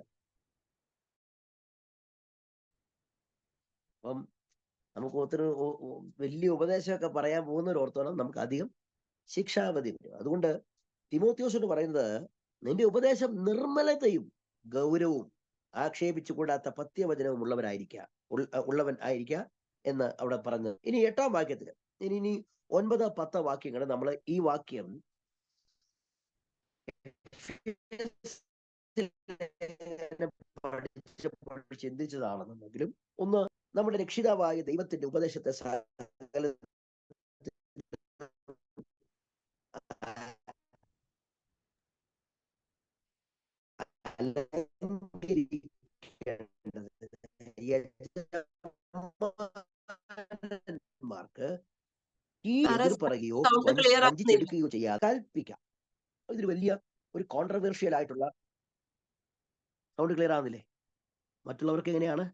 അപ്പം നമുക്ക് ഒത്തിരി വലിയ ഉപദേശമൊക്കെ പറയാൻ പോകുന്നവരോർത്തോളം നമുക്ക് അധികം ശിക്ഷാവധി വരും. അതുകൊണ്ട് തിമോത്തിയോസിന് പറയുന്നത്, നിന്റെ ഉപദേശം നിർമ്മലതയും ഗൗരവവും ആക്ഷേപിച്ചു കൂടാത്ത പത്യവചനവും ഉള്ളവൻ ആയിരിക്കുക എന്ന് അവിടെ പറഞ്ഞത്. ഇനി 8-ാം വാക്യത്തില് ഇനി 9-10 വാക്യങ്ങൾ നമ്മൾ ഈ വാക്യം ചിന്തിച്ചതാണെന്നുണ്ടെങ്കിലും ഒന്ന് നമ്മുടെ രക്ഷിതാവായ ദൈവത്തിന്റെ ഉപദേശത്തെ ർക്ക് ഈ എതിർപ്പറയുകയോ വഞ്ചിച്ചെടുക്കുകയോ ചെയ്യാതെ കൽപ്പിക്കാം. ഇതൊരു വലിയ ഒരു കോൺട്രവേഴ്ഷ്യൽ ആയിട്ടുള്ള. സൗണ്ട് ക്ലിയർ ആവുന്നില്ലേ? മറ്റുള്ളവർക്ക് എങ്ങനെയാണ്?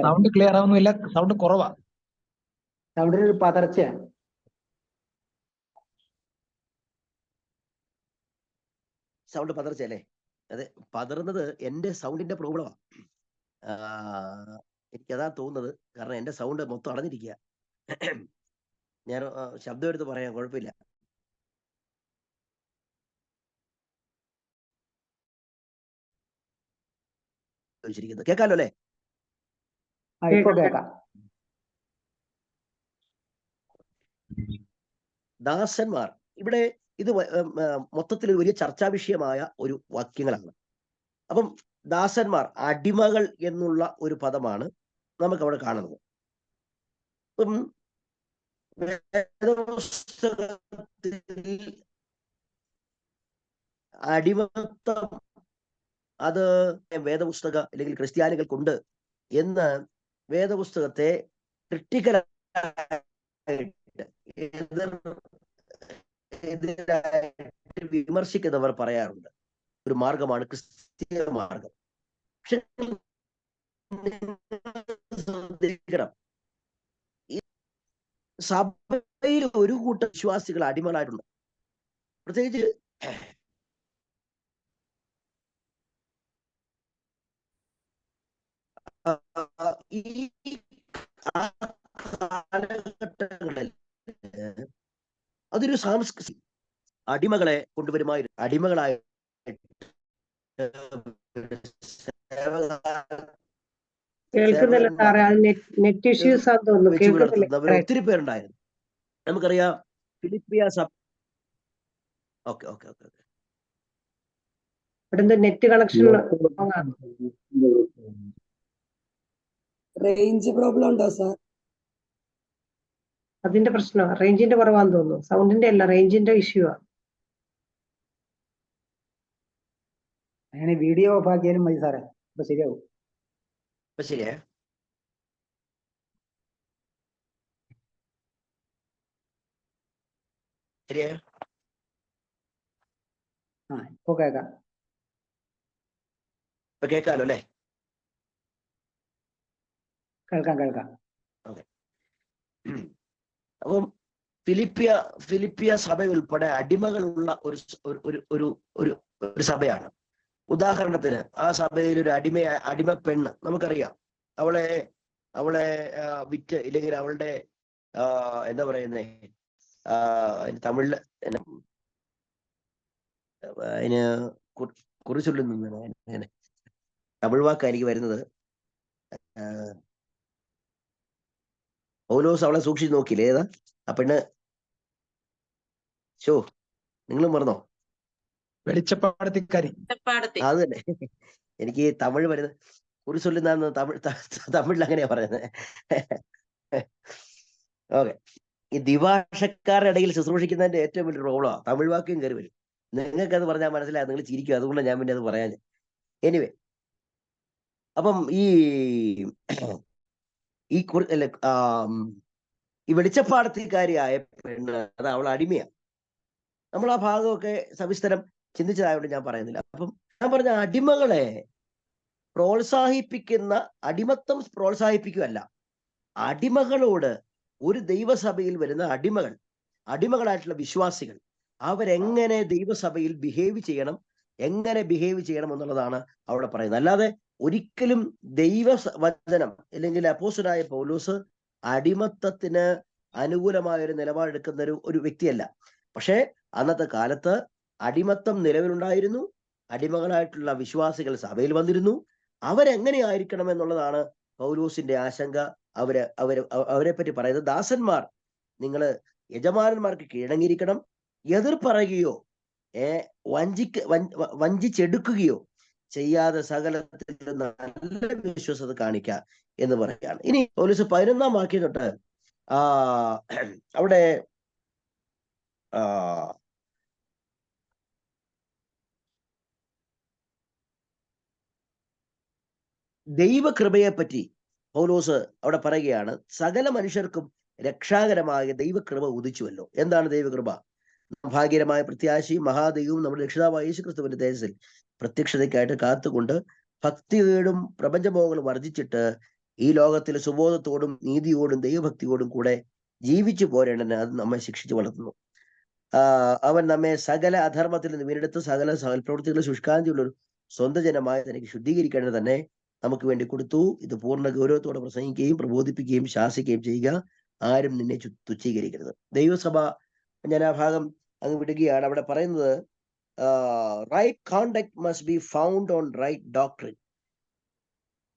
സൗണ്ട് ക്ലിയർ ആവുന്നില്ല, സൗണ്ട് കുറവാ. സൗണ്ടിനൊരു പതർച്ചയാണ്. സൗണ്ട് പതർച്ചയല്ലേ? അതെ, പതറുന്നത് എൻ്റെ സൗണ്ടിന്റെ പ്രോബ്ലമാണ്. എനിക്കതാ തോന്നുന്നത്, കാരണം എൻ്റെ സൗണ്ട് മൊത്തം അടഞ്ഞിരിക്കുക. ഞാൻ ശബ്ദം എടുത്ത് പറയാം, കുഴപ്പമില്ല. കേൾക്കാലോ അല്ലേ? ദാസന്മാർ, ഇവിടെ ഇത് മൊത്തത്തിൽ ഒരു വലിയ ചർച്ചാ വിഷയമായ ഒരു വാക്യങ്ങളാണ്. അപ്പം ദാസന്മാർ, അടിമകൾ എന്നുള്ള ഒരു പദമാണ് നമുക്ക് അവിടെ കാണുന്നത്. ഇപ്പം വേദപുസ്തകത്തിൽ അടിമത്തം അത് വേദപുസ്തക അല്ലെങ്കിൽ ക്രിസ്ത്യാനികൾക്കുണ്ട് എന്ന് വേദപുസ്തകത്തെ ക്രിട്ടിക്കലായിട്ട് എതിരായിട്ട് വിമർശിക്കുന്നവർ പറയാറുണ്ട്. ഒരു മാർഗമാണ് ക്രിസ്തീയ മാർഗം. പക്ഷെ ശ്രദ്ധിക്കണം, സഭയിൽ ഒരു കൂട്ടം വിശ്വാസികൾ അടിമകളായിട്ടുണ്ട്. പ്രത്യേകിച്ച് ഈ കാലഘട്ടങ്ങളിൽ അതൊരു സാംസ്കൃതിക അടിമകളെ കൊണ്ടുവരുമായിരുന്നു. അടിമകളായ കേൾക്കുന്നില്ല സാറേ, അത് നെറ്റ് ഇഷ്യൂസ് ആണെന്ന് തോന്നുന്നു. വെച്ച് പുലർത്തുന്നവർ ഒത്തിരി പേരുണ്ടായിരുന്നു. നമുക്കറിയാം ഫിലിപ്പിയ സഭ. ഓക്കെ ഓക്കെ ഓക്കെ ഓക്കെ ഇവിടെ നെറ്റ് കണക്ഷൻ റേഞ്ച് പ്രോബ്ലം ഉണ്ടോ സാർ? അതിന്റെ പ്രശ്നമാണ്, റേഞ്ചിന്റെ കുറവാന്ന് തോന്നുന്നു. സൗണ്ടിന്റെ അല്ല, റേഞ്ചിന്റെ ഇഷ്യൂ ആണ്. അങ്ങനെ വീഡിയോ ഓഫ് ആക്കിയാലും മതി സാറേ, അപ്പൊ ശരിയാവും. ശരിയാ. ശരിയാ. ഇപ്പൊ കേൾക്കാം. ഇപ്പൊ കേൾക്കാലോ അല്ലേ? കേൾക്കാം. അപ്പം ഫിലിപ്പിയ സഭ ഉൾപ്പെടെ അടിമകളുള്ള ഒരു സഭയാണ്. ഉദാഹരണത്തിന് ആ സഭയിൽ ഒരു അടിമ പെണ്ണ് നമുക്കറിയാം. അവളെ വിറ്റ്, ഇല്ലെങ്കിൽ അവളുടെ എന്താ പറയുന്നേ, തമിഴില് അതിന് കുറിച്ചൊല്ലുന്ന തമിഴ് വാക്കായിരിക്കും വരുന്നത്. പൗലോസ് അവളെ സൂക്ഷിച്ച് നോക്കിയില്ലേ? ഏതാ ആ പെണ്ണ്? നിങ്ങളും മറന്നോ? വെളിച്ചപ്പാടത്തിക്കാരി. അത് തന്നെ. എനിക്ക് തമിഴ് വരുന്നത് കുറിച്ചൊല്ലുന്ന തമിഴിൽ അങ്ങനെയാ പറയുന്നത്. ഓക്കെ. ഈ ദ്വിഭാഷക്കാരുടെ ഇടയിൽ ശുശ്രൂഷിക്കുന്നതിന്റെ ഏറ്റവും വലിയ പ്രോബ്ലമാണ് തമിഴ് വാക്യം കയറി വരും. നിങ്ങൾക്ക് അത് പറഞ്ഞാൽ മനസ്സിലായി, നിങ്ങൾ ചിരിക്കും. അതുകൊണ്ട് ഞാൻ പിന്നെ അത് പറയാൻ. എനിവേ, അപ്പം ഈ വെളിച്ചപ്പാടത്തിക്കാരിയായ പെണ്ണ്, അത് അവൾ അടിമയാണ്. നമ്മൾ ആ ഭാഗമൊക്കെ സവിസ്തരം ചിന്തിച്ചതായോണ്ട് ഞാൻ പറയുന്നില്ല. അപ്പം ഞാൻ പറഞ്ഞ അടിമകളെ പ്രോത്സാഹിപ്പിക്കുന്ന, അടിമത്തം പ്രോത്സാഹിപ്പിക്കുകയല്ല, അടിമകളോട് ഒരു ദൈവസഭയിൽ വരുന്ന അടിമകളായിട്ടുള്ള വിശ്വാസികൾ അവരെങ്ങനെ ദൈവസഭയിൽ ബിഹേവ് ചെയ്യണം എന്നുള്ളതാണ് അവിടെ പറയുന്നത്. അല്ലാതെ ഒരിക്കലും ദൈവവചനം അല്ലെങ്കിൽ അപ്പോസ്തലനായ പൗലോസ് അടിമത്തത്തിന് അനുകൂലമായ ഒരു നിലപാടെടുക്കുന്ന ഒരു വ്യക്തിയല്ല. പക്ഷേ അന്നത്തെ കാലത്ത് അടിമത്തം നിലവിലുണ്ടായിരുന്നു. അടിമകളായിട്ടുള്ള വിശ്വാസികൾ സഭയിൽ വന്നിരുന്നു. അവരെങ്ങനെയായിരിക്കണം എന്നുള്ളതാണ് പൗലോസിന്റെ ആശങ്ക. അവരെ പറ്റി പറയുന്നത്, ദാസന്മാർ നിങ്ങൾ യജമാനന്മാർക്ക് കീഴടങ്ങിയിരിക്കണം, എതിർ പറയുകയോ വഞ്ചിച്ചെടുക്കുകയോ ചെയ്യാതെ സകലത്തിൽ നല്ല വിശ്വാസത കാണിക്കുക എന്ന് പറയുകയാണ്. ഇനി പൗലോസ് 11-ാം വാക്യം തൊട്ട് അവിടെ ദൈവകൃപയെ പറ്റി പൗലോസ് അവിടെ പറയുകയാണ്. സകല മനുഷ്യർക്കും രക്ഷാകരമായ ദൈവകൃപ ഉദിച്ചുവല്ലോ. എന്താണ് ദൈവകൃപ? ഭാഗ്യകരമായ പ്രത്യാശയും മഹാദൈവവും നമ്മുടെ രക്ഷിതാവായ യേശുക്രിസ്തുവിന്റെ തേജസ്സിൽ പ്രത്യക്ഷതയ്ക്കായിട്ട് കാത്തുകൊണ്ട് ഭക്തിയോടും പ്രപഞ്ചമോഹങ്ങളും വർജിച്ചിട്ട് ഈ ലോകത്തിൽ സുബോധത്തോടും നീതിയോടും ദൈവഭക്തിയോടും കൂടെ ജീവിച്ചു പോരേണ്ടതിന് അത് നമ്മെ ശിക്ഷിച്ചു വളർത്തുന്നു. അവൻ നമ്മെ സകല അധർമ്മത്തിൽ നിന്ന് വീണ്ടെടുത്ത് സകല പ്രവൃത്തികളും ശുഷ്കാന്തിയുള്ള ഒരു സ്വന്തം ജനമായി തനിക്ക് ശുദ്ധീകരിക്കേണ്ടത് തന്നെ നമുക്ക് വേണ്ടി കൊടുത്തു. ഇത് പൂർണ്ണ ഗൗരവത്തോടെ പ്രസംഗിക്കുകയും പ്രബോധിപ്പിക്കുകയും ശാസിക്കുകയും ചെയ്യുക. ആരും നിന്നെ തുച്ഛീകരിക്കരുത്. ദൈവസഭ, ഞാൻ ആ ഭാഗം അങ്ങ് വിടുകയാണ്. അവിടെ പറയുന്നത് right conduct must be found on right doctrine.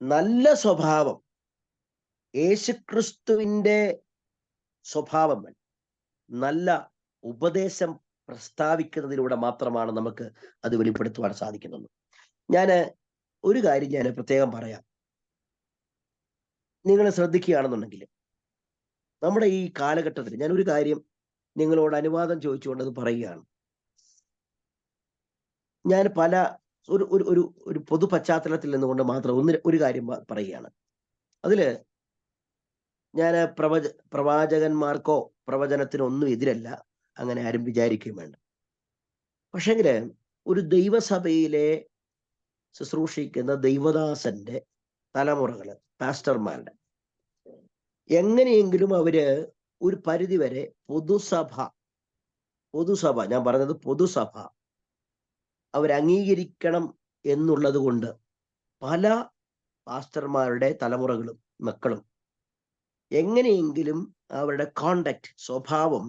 നല്ല സ്വഭാവം, യേശുക്രിസ്തുവിന്റെ സ്വഭാവങ്ങൾ, നല്ല ഉപദേശം പ്രസ്താവിക്കുന്നതിലൂടെ മാത്രമാണ് നമുക്ക് അത് വെളിപ്പെടുത്തുവാൻ സാധിക്കുന്നത്. ഞാൻ ഒരു കാര്യം ഞാൻ പ്രത്യേകം പറയാം. നിങ്ങൾ ശ്രദ്ധിക്കുകയാണെന്നുണ്ടെങ്കിൽ നമ്മുടെ ഈ കാലഘട്ടത്തിൽ ഞാൻ ഒരു കാര്യം നിങ്ങളോട് അനുവാദം ചോദിച്ചുകൊണ്ട് അത് പറയുകയാണ്. ഞാൻ പല ഒരു ഒരു ഒരു ഒരു പൊതു പശ്ചാത്തലത്തിൽ നിന്നുകൊണ്ട് മാത്രം ഒരു കാര്യം പറയുകയാണ്. അതില് ഞാൻ പ്രവാചകന്മാർക്കോ പ്രവചനത്തിനൊന്നും എതിരല്ല, അങ്ങനെ ആരും വിചാരിക്കുകയും വേണ്ട. പക്ഷെങ്കില് ഒരു ദൈവസഭയിലെ ശുശ്രൂഷിക്കുന്ന ദൈവദാസന്റെ തലമുറകള്, പാസ്റ്റർമാരുടെ എങ്ങനെയെങ്കിലും അവര് ഒരു പരിധിവരെ പൊതുസഭ ഞാൻ പറഞ്ഞത് പൊതുസഭ അവരംഗീകരിക്കണം എന്നുള്ളത് കൊണ്ട് പല പാസ്റ്റർമാരുടെ തലമുറകളും മക്കളും എങ്ങനെയെങ്കിലും അവരുടെ കോണ്ടാക്ട് സ്വഭാവം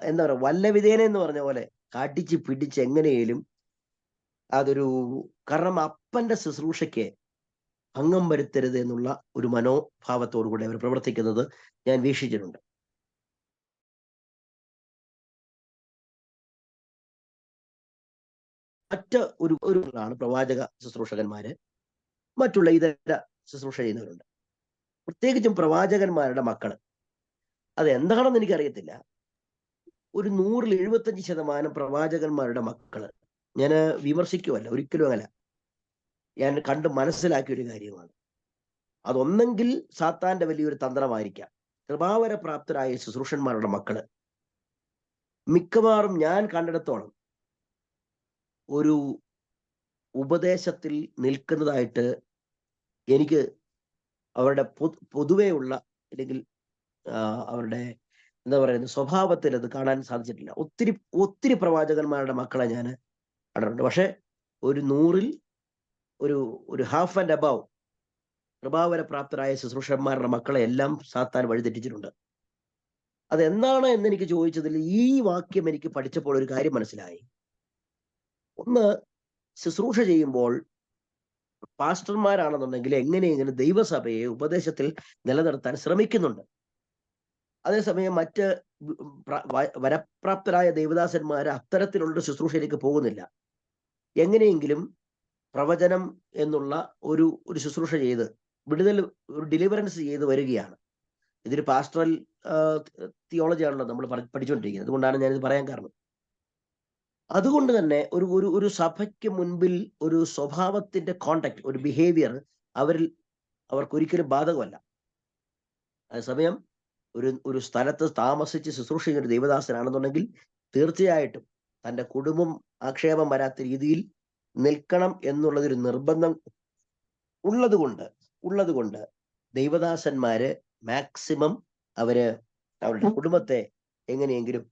എന്താ പറയുക, വല്ലവിധേന എന്ന് പറഞ്ഞ പോലെ കാട്ടിച്ച് പിടിച്ച് എങ്ങനെയും അതൊരു, കാരണം അപ്പന്റെ ശുശ്രൂഷയ്ക്ക് ഭംഗം വരുത്തരുത് എന്നുള്ള ഒരു മനോഭാവത്തോടു കൂടി അവർ പ്രവർത്തിക്കുന്നത് ഞാൻ വീക്ഷിച്ചിട്ടുണ്ട്. മറ്റ് ഒരു പ്രവാചക ശുശ്രൂഷകന്മാര്, മറ്റുള്ള ഇതര ശുശ്രൂഷ ചെയ്യുന്നവരുണ്ട്. പ്രത്യേകിച്ചും പ്രവാചകന്മാരുടെ മക്കള്, അത് എന്താണെന്ന് എനിക്കറിയത്തില്ല. ഒരു 100-75% പ്രവാചകന്മാരുടെ മക്കള്, ഞാൻ വിമർശിക്കുമല്ല, ഒരിക്കലും അങ്ങനെ, ഞാൻ കണ്ട് മനസ്സിലാക്കിയ ഒരു കാര്യമാണ്. അതൊന്നെങ്കിൽ സാത്താന്റെ വലിയൊരു തന്ത്രമായിരിക്കാം. കൃപാവര പ്രാപ്തരായ ശുശ്രൂഷന്മാരുടെ മക്കള് മിക്കവാറും ഞാൻ കണ്ടിടത്തോളം ഒരു ഉപദേശത്തിൽ നിൽക്കുന്നതായിട്ട് എനിക്ക് അവരുടെ പൊതുവെയുള്ള അല്ലെങ്കിൽ അവരുടെ എന്താ പറയുന്നത് സ്വഭാവത്തിൽ അത് കാണാൻ സാധിച്ചിട്ടില്ല. ഒത്തിരി പ്രവാചകന്മാരുടെ മക്കളെ ഞാൻ കണ്ടിട്ടുണ്ട്. പക്ഷെ ഒരു 100-ൽ ഒരു ഹാഫ് ആൻഡ് അബവ് കൃപാവര പ്രാപ്തരായ ശുശ്രൂഷന്മാരുടെ മക്കളെ എല്ലാം സാത്താൻ വഴിതെറ്റിച്ചിട്ടുണ്ട്. അതെന്താണ് എന്നെനിക്ക് ചോദിച്ചതിൽ ഈ വാക്യം എനിക്ക് പഠിച്ചപ്പോൾ ഒരു കാര്യം മനസ്സിലായി. ഒന്ന്, ശുശ്രൂഷ ചെയ്യുമ്പോൾ പാസ്റ്റർമാരാണെന്നുണ്ടെങ്കിൽ എങ്ങനെയെങ്കിലും ദൈവസഭയെ ഉപദേശത്തിൽ നിലനിർത്താൻ ശ്രമിക്കുന്നുണ്ട്. അതേസമയം മറ്റ് വരപ്രാപ്തരായ ദൈവദാസന്മാർ അത്തരത്തിലുള്ള ശുശ്രൂഷയിലേക്ക് പോകുന്നില്ല. എങ്ങനെയെങ്കിലും പ്രവചനം എന്നുള്ള ഒരു ശുശ്രൂഷ ചെയ്ത് ഒരു ഡെലിവറൻസ് ചെയ്ത് വരികയാണ്. ഇതൊരു പാസ്റ്ററൽ തിയോളജിയാണല്ലോ നമ്മൾ പഠിച്ചുകൊണ്ടിരിക്കുന്നത്. അതുകൊണ്ടാണ് ഞാനിത് പറയാൻ കാരണം. അതുകൊണ്ട് തന്നെ ഒരു സഭയ്ക്ക് മുൻപിൽ ഒരു സ്വഭാവത്തിന്റെ കോണ്ടാക്ട്, ഒരു ബിഹേവിയർ അവർക്കൊരിക്കലും ബാധകമല്ല. അതേസമയം ഒരു സ്ഥലത്ത് താമസിച്ച് ശുശ്രൂഷ ചെയ്യുന്ന ഒരു ദൈവദാസനാണെന്നുണ്ടെങ്കിൽ തീർച്ചയായിട്ടും തൻ്റെ കുടുംബം ആക്ഷേപം വരാത്ത രീതിയിൽ നിൽക്കണം എന്നുള്ളതൊരു നിർബന്ധം ഉള്ളതുകൊണ്ട് ദൈവദാസന്മാര് മാക്സിമം അവരുടെ കുടുംബത്തെ എങ്ങനെയെങ്കിലും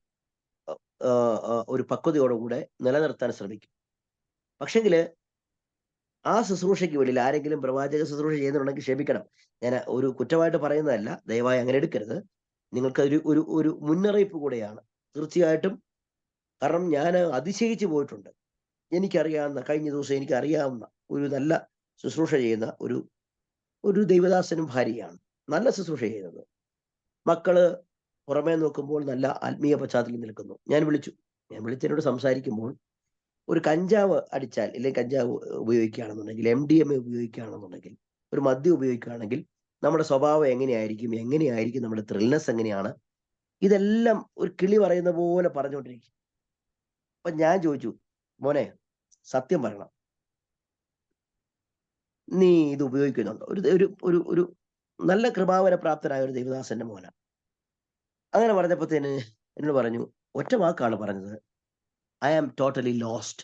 ഒരു പക്വതയോടുകൂടെ നിലനിർത്താൻ ശ്രമിക്കും. പക്ഷെങ്കില് ആ ശുശ്രൂഷയ്ക്ക് വേണ്ടി ആരെങ്കിലും പ്രവാചക ശുശ്രൂഷ ചെയ്യുന്നുണ്ടെങ്കിൽ ക്ഷമിക്കണം, ഞാൻ ഒരു കുറ്റമായിട്ട് പറയുന്നതല്ല, ദയവായി അങ്ങനെ എടുക്കരുത്. നിങ്ങൾക്ക് ഒരു മുന്നറിയിപ്പ് കൂടെയാണ് തീർച്ചയായിട്ടും. കാരണം ഞാൻ അതിശയിച്ചു പോയിട്ടുണ്ട്. കഴിഞ്ഞ ദിവസം എനിക്കറിയാവുന്ന ഒരു നല്ല ശുശ്രൂഷ ചെയ്യുന്ന ഒരു ദൈവദാസനും ഭാര്യയാണ് നല്ല ശുശ്രൂഷ ചെയ്യുന്നത്. മക്കള് പുറമേ നോക്കുമ്പോൾ നല്ല ആത്മീയ പശ്ചാത്തലത്തിൽ നിൽക്കുന്നു. ഞാൻ വിളിച്ചതിനോട് സംസാരിക്കുമ്പോൾ ഒരു കഞ്ചാവ് അടിച്ചാൽ, അല്ലെങ്കിൽ കഞ്ചാവ് ഉപയോഗിക്കുകയാണെന്നുണ്ടെങ്കിൽ, MDMA ഉപയോഗിക്കുകയാണെന്നുണ്ടെങ്കിൽ, ഒരു മദ്യം ഉപയോഗിക്കുകയാണെങ്കിൽ നമ്മുടെ സ്വഭാവം എങ്ങനെയായിരിക്കും നമ്മുടെ ത്രിൽനെസ് എങ്ങനെയാണ്, ഇതെല്ലാം ഒരു കിളി പറയുന്ന പോലെ പറഞ്ഞുകൊണ്ടിരിക്കും. അപ്പൊ ഞാൻ ചോദിച്ചു, മോനെ സത്യം പറയണം, നീ ഇത് ഉപയോഗിക്കുന്നുണ്ടോ? ഒരു നല്ല കൃപാവര പ്രാപ്തരായ ഒരു ദൈവദാസന്റെ മോന. അങ്ങനെ പറഞ്ഞപ്പോഴത്തേന് എന്നോട് പറഞ്ഞു, ഒറ്റ വാക്കാണ് പറഞ്ഞത്, ഐ ആം ടോട്ടലി ലോസ്റ്റ്.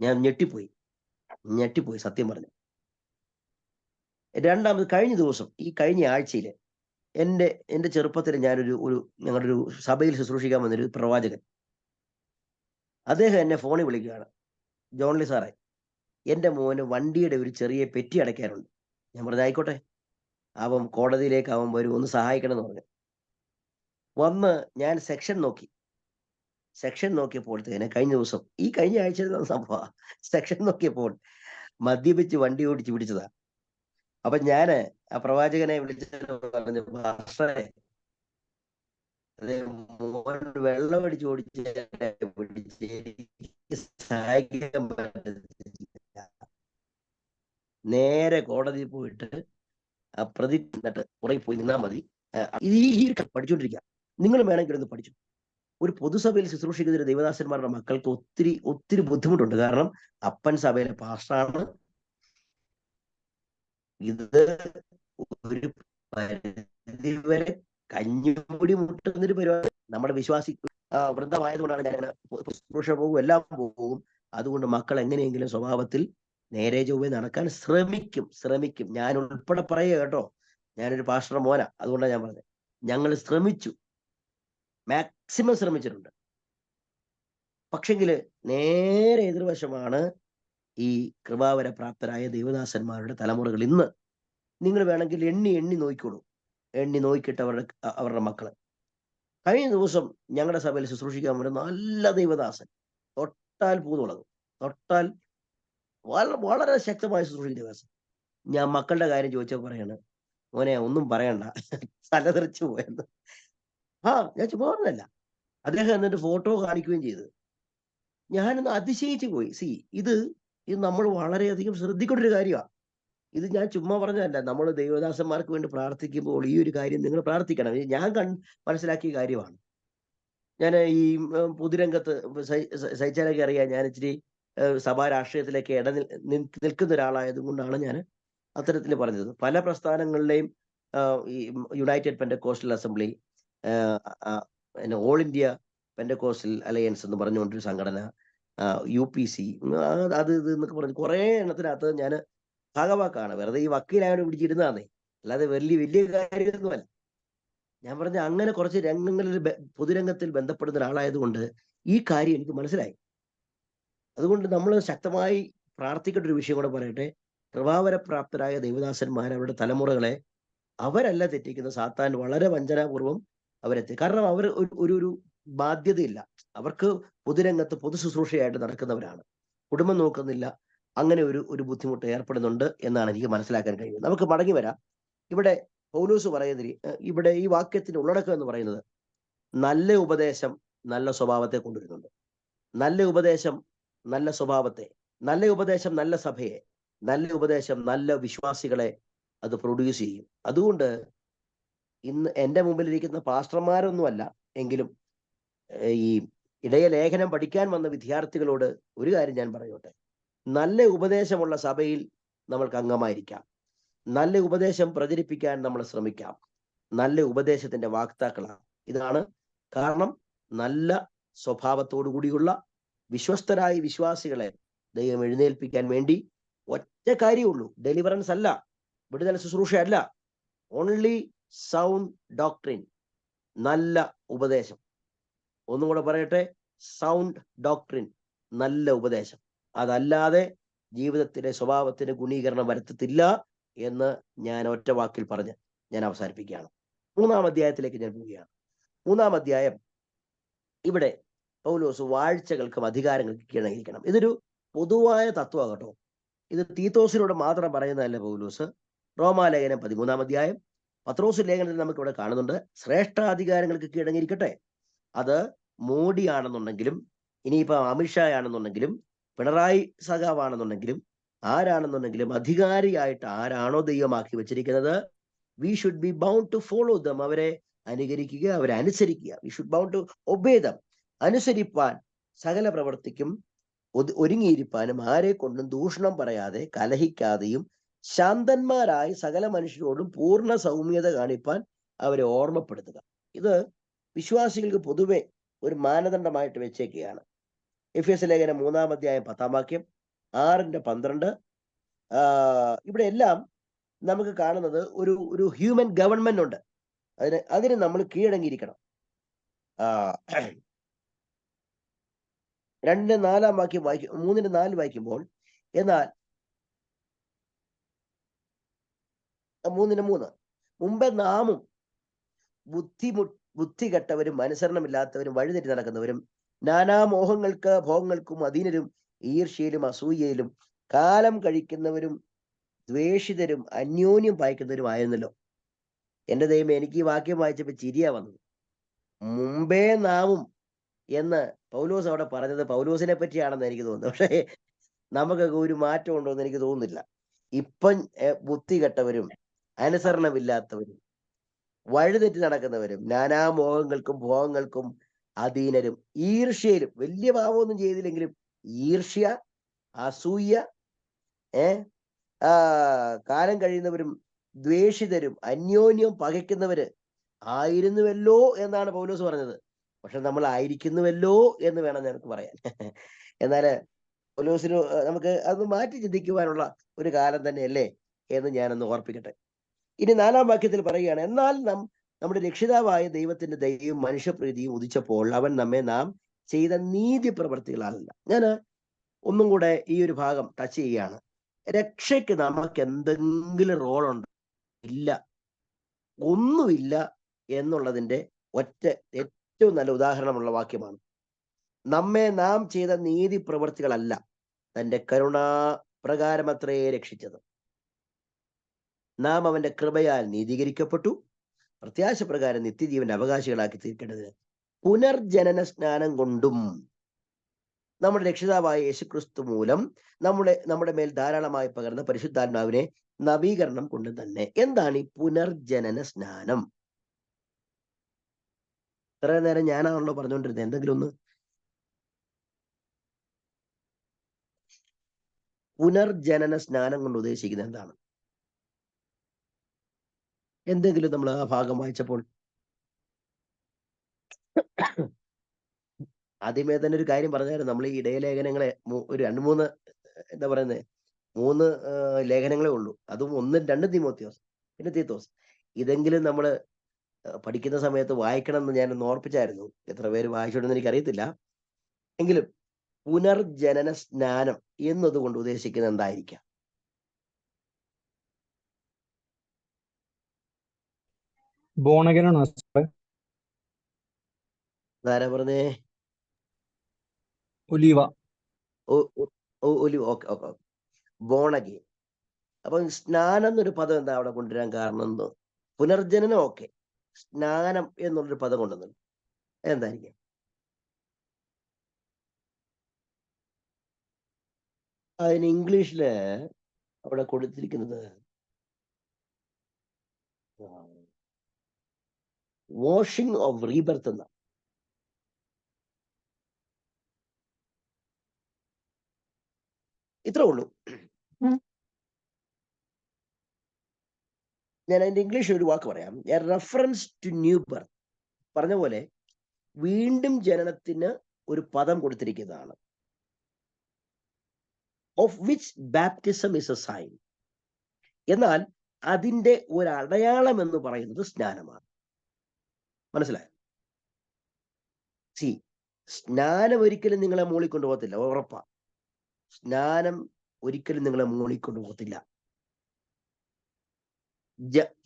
ഞാൻ ഞെട്ടിപ്പോയി സത്യം പറഞ്ഞു. രണ്ടാമത് കഴിഞ്ഞ ആഴ്ചയിൽ എൻ്റെ ചെറുപ്പത്തിൽ ഞങ്ങളുടെ ഒരു സഭയിൽ ശുശ്രൂഷിക്കാൻ വന്നൊരു പ്രവാചകൻ, അദ്ദേഹം എന്നെ ഫോണിൽ വിളിക്കുകയാണ്, ജോൺലി സാറേ, എൻ്റെ മോന് വണ്ടിയുടെ ഒരു ചെറിയ പെറ്റി അടയ്ക്കാനുണ്ട്. ഞാൻ പറഞ്ഞു ആയിക്കോട്ടെ, അവൻ കോടതിയിലേക്ക് വരും, ഒന്ന് സഹായിക്കണം എന്ന് പറഞ്ഞു. വന്ന് ഞാൻ സെക്ഷൻ നോക്കിയപ്പോഴത്തേന് കഴിഞ്ഞ ആഴ്ച സംഭവം, സെക്ഷൻ നോക്കിയപ്പോൾ മദ്യപിച്ച് വണ്ടി ഓടിച്ച് പിടിച്ചതാ. അപ്പൊ ഞാന് ആ പ്രവാചകനെ വിളിച്ചിട്ട് പറഞ്ഞു, പാസ്റ്ററെ, അതെ, മോൻ വെള്ളം അടിച്ച് ഓടിച്ച് പിടിച്ച് എനിക്ക് സഹായിക്കാൻ പറ്റത്തില്ല. നേരെ കോടതിയിൽ പോയിട്ട് പ്രതി എന്നിട്ട് പുറകെ പോയി നിന്നാൽ മതി. ഈ പഠിച്ചുകൊണ്ടിരിക്കുക. നിങ്ങൾ വേണമെങ്കിൽ ഒന്ന് പഠിച്ചു. ഒരു പൊതുസഭയിൽ ശുശ്രൂഷിക്കുന്ന ഒരു ദൈവദാസന്മാരുടെ മക്കൾക്ക് ഒത്തിരി ഒത്തിരി ബുദ്ധിമുട്ടുണ്ട്. കാരണം അപ്പൻ സഭയിലെ പാസ്റ്ററാണ്. ഇത് ഒരു പരിധിവരെ കഞ്ഞിമുടി മുട്ടുന്നൊരു പരിപാടി. നമ്മുടെ വിശ്വാസി വൃന്ദമായതുകൊണ്ടാണ് ഞാൻ ശുശ്രൂഷ പോകും, എല്ലാം പോകും. അതുകൊണ്ട് മക്കൾ എങ്ങനെയെങ്കിലും സ്വഭാവത്തിൽ നേരെ ചൊവ്വേ നടക്കാൻ ശ്രമിക്കും. ഞാൻ ഉൾപ്പെടെ പറയുക കേട്ടോ, ഞാനൊരു പാസ്റ്റർ മോനാ, അതുകൊണ്ടാണ് ഞാൻ പറഞ്ഞത്. ഞങ്ങൾ ശ്രമിച്ചു, മാക്സിമം ശ്രമിച്ചിട്ടുണ്ട്. പക്ഷെങ്കില് നേരെ എതിർവശമാണ് ഈ കൃപാവര പ്രാപ്തരായ ദൈവദാസന്മാരുടെ തലമുറകൾ. ഇന്ന് നിങ്ങൾ വേണമെങ്കിൽ എണ്ണി നോക്കിക്കോളൂ. എണ്ണി നോക്കിയിട്ട് അവരുടെ മക്കള്. കഴിഞ്ഞ ദിവസം ഞങ്ങളുടെ സഭയിൽ ശുശ്രൂഷിക്കാൻ ഒരു നല്ല ദൈവദാസൻ, തൊട്ടാൽ പൂ തുടങ്ങും, തൊട്ടാൽ വളരെ ശക്തമായി ശുശ്രൂഷിക്കുന്ന ദൈവദാസൻ. ഞാൻ മക്കളുടെ കാര്യം ചോദിച്ചപ്പോൾ പറയാണ്, മോനെ ഒന്നും പറയണ്ട, തലതെറിച്ചു പോയെന്ന്. ഞാൻ ചുമ്മാ പറഞ്ഞല്ല. അദ്ദേഹം എന്നിട്ട് ഫോട്ടോ കാണിക്കുകയും ചെയ്തു. ഞാനൊന്ന് അതിശയിച്ചു പോയി. ഇത് നമ്മൾ വളരെയധികം ശ്രദ്ധിക്കേണ്ട ഒരു കാര്യമാണ്. ഇത് ഞാൻ ചുമ്മാ പറഞ്ഞതല്ല. നമ്മൾ ദൈവദാസന്മാർക്ക് വേണ്ടി പ്രാർത്ഥിക്കുമ്പോൾ ഈ ഒരു കാര്യം നിങ്ങൾ പ്രാർത്ഥിക്കണം. ഞാൻ മനസ്സിലാക്കിയ കാര്യമാണ്. ഞാൻ ഈ പൊതുരംഗത്ത് സഹിച്ചാലൊക്കെ അറിയാം, ഞാൻ ഇച്ചിരി സഭാ രാഷ്ട്രീയത്തിലേക്ക് നിൽക്കുന്ന ഒരാളായത് കൊണ്ടാണ് ഞാൻ അത്തരത്തിൽ പറഞ്ഞത്. പല പ്രസ്ഥാനങ്ങളിലെയും ഈ United Pentecostal Assembly, All India Pentecostal Alliance എന്ന് പറഞ്ഞുകൊണ്ടൊരു സംഘടന, UPC, അത് ഇത് എന്നൊക്കെ പറഞ്ഞ് കുറെ എണ്ണത്തിനകത്ത് ഞാൻ ഭാഗവാക്കാണ്. വെറുതെ ഈ വക്കീലായോട് പിടിച്ചിരുന്നതാന്നേ, അല്ലാതെ വലിയ കാര്യമൊന്നുമല്ല. ഞാൻ പറഞ്ഞ അങ്ങനെ കുറച്ച് രംഗങ്ങളിൽ പൊതുരംഗത്തിൽ ബന്ധപ്പെടുന്ന ഒരാളായതുകൊണ്ട് ഈ കാര്യം എനിക്ക് മനസ്സിലായി. അതുകൊണ്ട് നമ്മൾ ശക്തമായി പ്രാർത്ഥിക്കേണ്ട ഒരു വിഷയം കൂടെ പറയട്ടെ. കൃപാവരപ്രാപ്തരായ ദൈവദാസന്മാർ, അവരുടെ തലമുറകളെ അവരല്ല തെറ്റിക്കുന്ന, സാത്താൻ വളരെ വഞ്ചനാപൂർവം അവരെത്തി. കാരണം അവർ ഒരു ബാധ്യതയില്ല. അവർക്ക് പൊതുരംഗത്ത് പൊതു ശുശ്രൂഷയായിട്ട് നടക്കുന്നവരാണ്. കുടുംബം നോക്കുന്നില്ല. അങ്ങനെ ഒരു ബുദ്ധിമുട്ട് ഏർപ്പെടുന്നുണ്ട് എന്നാണ് എനിക്ക് മനസ്സിലാക്കാൻ കഴിയുന്നത്. നമുക്ക് മടങ്ങി വരാം. ഇവിടെ പൗലോസ് പറയുന്നത്, ഇവിടെ ഈ വാക്യത്തിന്റെ ഉള്ളടക്കം എന്ന് പറയുന്നത്, നല്ല ഉപദേശം നല്ല സ്വഭാവത്തെ കൊണ്ടുവരുന്നുണ്ട്. നല്ല ഉപദേശം നല്ല സ്വഭാവത്തെ, നല്ല ഉപദേശം നല്ല സഭയെ, നല്ല ഉപദേശം നല്ല വിശ്വാസികളെ അത് പ്രൊഡ്യൂസ് ചെയ്യും. അതുകൊണ്ട് ഇന്ന് എൻ്റെ മുമ്പിലിരിക്കുന്ന പാസ്റ്റർമാരൊന്നുമല്ല എങ്കിലും ഈ ഇടയ ലേഖനം പഠിക്കാൻ വന്ന വിദ്യാർത്ഥികളോട് ഒരു കാര്യം ഞാൻ പറയോട്ടെ. നല്ല ഉപദേശമുള്ള സഭയിൽ നമ്മൾക്ക് അംഗമായിരിക്കാം. നല്ല ഉപദേശം പ്രചരിപ്പിക്കാൻ നമ്മൾ ശ്രമിക്കാം. നല്ല ഉപദേശത്തിന്റെ വാക്താക്കളാണ്. ഇതാണ് കാരണം. നല്ല സ്വഭാവത്തോടു കൂടിയുള്ള വിശ്വസ്തരായ വിശ്വാസികളെ ദൈവം എഴുന്നേൽപ്പിക്കാൻ വേണ്ടി ഒറ്റ കാര്യമുള്ളൂ. ഡെലിവറൻസ് അല്ല, വിടുതൽ ശുശ്രൂഷ അല്ല, ഓൺലി സൗണ്ട് ഡോക്ട്രിൻ, നല്ല ഉപദേശം. ഒന്നും കൂടെ പറയട്ടെ, സൗണ്ട് ഡോക്ട്രിൻ, നല്ല ഉപദേശം. അതല്ലാതെ ജീവിതത്തിലെ സ്വഭാവത്തിന് ഗുണീകരണം വരുത്തത്തില്ല എന്ന് ഞാൻ ഒറ്റ വാക്കിൽ പറഞ്ഞ് ഞാൻ അവസാനിപ്പിക്കുകയാണ്. 3-ാം അധ്യായത്തിലേക്ക് ഞാൻ പോവുകയാണ്. 3-ാം അധ്യായം, ഇവിടെ പൗലോസ് വാഴ്ചകൾക്കും അധികാരങ്ങൾക്കും കീഴടങ്ങിയിരിക്കണം. ഇതൊരു പൊതുവായ തത്വമാണ് കേട്ടോ. ഇത് തീത്തോസിനോട് മാത്രം പറയുന്നതല്ല പൗലോസ്. റോമാലേഖനം 13-ാം അധ്യായം, പത്രോസ് ലേഖനത്തിൽ നമുക്ക് ഇവിടെ കാണുന്നുണ്ട്, ശ്രേഷ്ഠാധികാരങ്ങൾക്ക് കീഴടങ്ങിയിരിക്കട്ടെ. അത് മോഡിയാണെന്നുണ്ടെങ്കിലും, ഇനിയിപ്പോ അമിത്ഷാ ആണെന്നുണ്ടെങ്കിലും, പിണറായി സഖാവാണെന്നുണ്ടെങ്കിലും, ആരാണെന്നുണ്ടെങ്കിലും, അധികാരിയായിട്ട് ആരാണോ ദൈവമാക്കി വെച്ചിരിക്കുന്നത്, we should be bound to follow them. അവരെ അനുകരിക്കുക, അവരെ അനുസരിക്കുക. We should bound to obey them. അനുസരിപ്പാൻ, സകല പ്രവർത്തിക്കും ഒരുങ്ങിയിരിപ്പാനും, ആരെ കൊണ്ടും ദൂഷണം പറയാതെ കലഹിക്കാതെയും ശാന്തന്മാരായി സകല മനുഷ്യരോടും പൂർണ്ണ സൗമ്യത കാണിപ്പാൻ അവരെ ഓർമ്മപ്പെടുത്തുക. ഇത് വിശ്വാസികൾക്ക് പൊതുവെ ഒരു മാനദണ്ഡമായിട്ട് വെച്ചേക്കുകയാണ്. എഫേസ്യ ലേഖനം 3-ാം അധ്യായം 10-ാം വാക്യം, 6-12. ഇവിടെ എല്ലാം നമുക്ക് കാണുന്നത് ഒരു ഹ്യൂമൻ ഗവൺമെന്റ് ഉണ്ട്. അതിന് നമ്മൾ കീഴടങ്ങിയിരിക്കണം. 2-4 വാക്യം 3-4 വായിക്കുമ്പോൾ, എന്നാൽ 3-3 മുമ്പേ നാമും ബുദ്ധി കെട്ടവരും അനുസരണമില്ലാത്തവരും വഴിതെറ്റി നടക്കുന്നവരും നാനാമോഹങ്ങൾക്ക് ഭോഗങ്ങൾക്കും അധീനരും ഈർഷ്യയിലും അസൂയയിലും കാലം കഴിക്കുന്നവരും ദ്വേഷിതരും അന്യോന്യം പായിക്കുന്നവരും ആയിരുന്നല്ലോ. എൻ്റെ ദൈവമേ, എനിക്ക് ഈ വാക്യം വായിച്ചപ്പോൾ ചിരിയാ വന്നത്. മുമ്പേ നാമും എന്ന് പൗലോസ് അവിടെ പറഞ്ഞത് പൗലോസിനെ പറ്റിയാണെന്ന് എനിക്ക് തോന്നുന്നു. പക്ഷേ നമുക്കൊക്കെ ഒരു മാറ്റം ഉണ്ടോ എന്ന് എനിക്ക് തോന്നുന്നില്ല. ഇപ്പം ബുദ്ധി കെട്ടവരും അനുസരണമില്ലാത്തവരും വഴിതെറ്റി നടക്കുന്നവരും നാനാമോഹങ്ങൾക്കും ഭോഗങ്ങൾക്കും അധീനരും ഈർഷ്യയിലും, വലിയ പാപമൊന്നും ചെയ്തില്ലെങ്കിലും ഈർഷ്യ, അസൂയ, കാലം കഴിയുന്നവരും ദ്വേഷിതരും അന്യോന്യം പകയ്ക്കുന്നവര് ആയിരുന്നുവല്ലോ എന്നാണ് പൗലോസ് പറഞ്ഞത്. പക്ഷെ നമ്മൾ ആയിരിക്കുന്നുവല്ലോ എന്ന് വേണം നമുക്ക് പറയാൻ. എന്നാല് പൗലോസിന് നമുക്ക് അത് മാറ്റി ചിന്തിക്കുവാനുള്ള ഒരു കാലം തന്നെയല്ലേ എന്ന് ഞാനൊന്ന് ഓർപ്പിക്കട്ടെ. ഇനി 4-ാം വാക്യത്തിൽ പറയുകയാണ്, എന്നാൽ നമ്മുടെ രക്ഷിതാവായ ദൈവത്തിന്റെ ദയയും മനുഷ്യപ്രീതിയും ഉദിച്ചപ്പോൾ അവൻ നമ്മെ നാം ചെയ്ത നീതി പ്രവൃത്തികളാലല്ല. ഞാൻ ഒന്നും കൂടെ ഈ ഒരു ഭാഗം ടച്ച് ചെയ്യുകയാണ്. രക്ഷയ്ക്ക് നമുക്ക് എന്തെങ്കിലും റോളുണ്ടോ? ഇല്ല, ഒന്നുമില്ല എന്നുള്ളതിന്റെ ഏറ്റവും നല്ല ഉദാഹരണമുള്ള വാക്യമാണ്. നമ്മെ നാം ചെയ്ത നീതി പ്രവൃത്തികളല്ല, തന്റെ കരുണാ പ്രകാരമത്രേ രക്ഷിച്ചത്. നാം അവന്റെ കൃപയാൽ നീതീകരിക്കപ്പെട്ടു, പ്രത്യാശ പ്രകാരം നിത്യജീവന്റെ അവകാശികളാക്കി തീർക്കേണ്ടതിന് പുനർജനന സ്നാനം കൊണ്ടും നമ്മുടെ രക്ഷിതാവായ യേശുക്രിസ്തു മൂലം നമ്മുടെ മേൽ ധാരാളമായി പകർന്ന പരിശുദ്ധാത്മാവിനെ നവീകരണം കൊണ്ട് തന്നെ. എന്താണ് ഈ പുനർജനന സ്നാനം? ഇത്ര നേരം ഞാനാണല്ലോ പറഞ്ഞുകൊണ്ടിരുന്നത്. എന്തെങ്കിലും ഒന്ന് പുനർജനന സ്നാനം കൊണ്ട് ഉദ്ദേശിക്കുന്നത് എന്താണ്? എന്തെങ്കിലും നമ്മൾ ആ ഭാഗം വായിച്ചപ്പോൾ ആദ്യമേ തന്നെ ഒരു കാര്യം പറഞ്ഞായിരുന്നു. നമ്മൾ ഈ ഇടയലേഖനങ്ങളെ ഒരു 2-3 എന്താ പറയുന്നത് 3 ലേഖനങ്ങളേ ഉള്ളൂ. അതും 1-2 തീമോത്തിയോസ്, പിന്നെ തീത്തോസ്. ഇതെങ്കിലും നമ്മൾ പഠിക്കുന്ന സമയത്ത് വായിക്കണം എന്ന് ഞാനൊന്ന് ഓർപ്പിച്ചായിരുന്നു. എത്ര പേര് വായിച്ചോണ്ടെന്ന് എനിക്കറിയത്തില്ല. എങ്കിലും പുനർജനന സ്നാനം എന്നതുകൊണ്ട് ഉദ്ദേശിക്കുന്നത് എന്തായിരിക്കാം? ബോണഗനാണോ? ആരാ പറഞ്ഞേ? Oliva. Olive. Okay okay. Born again. അപ്പൊ സ്നാനം എന്നൊരു പദം എന്താ അവിടെ കൊണ്ടുവരാൻ കാരണം? പുനർജനനം ഓക്കെ, സ്നാനം എന്നുള്ളൊരു പദം കൊണ്ടുവന്നു. എന്തായിരിക്കും? അതിന് ഇംഗ്ലീഷില് അവിടെ കൊടുത്തിരിക്കുന്നത് വാഷിംഗ് ഓഫ് റീബർത്ത് എന്ന. ഇത്രേ ഉള്ളൂ. ഞാൻ അതിന്റെ ഇംഗ്ലീഷിൽ ഒരു വാക്ക് പറയാം. റെഫറൻസ് ടു ന്യൂ ബർത്ത് പറഞ്ഞ പോലെ വീണ്ടും ജനനത്തിന് ഒരു പദം കൊടുത്തിരിക്കുന്നതാണ്. Of which baptism is a sign. എന്നാൽ അതിന്റെ ഒരു അടയാളം എന്ന് പറയുന്നത് സ്നാനമാണ്. മനസ്സിലായോ? സ്നാനം ഒരിക്കലും നിങ്ങളെ മൂളിക്കൊണ്ടു പോകത്തില്ല, ഉറപ്പാ. സ്നാനം ഒരിക്കലും നിങ്ങളെ മൂളിക്കൊണ്ടു പോകത്തില്ല.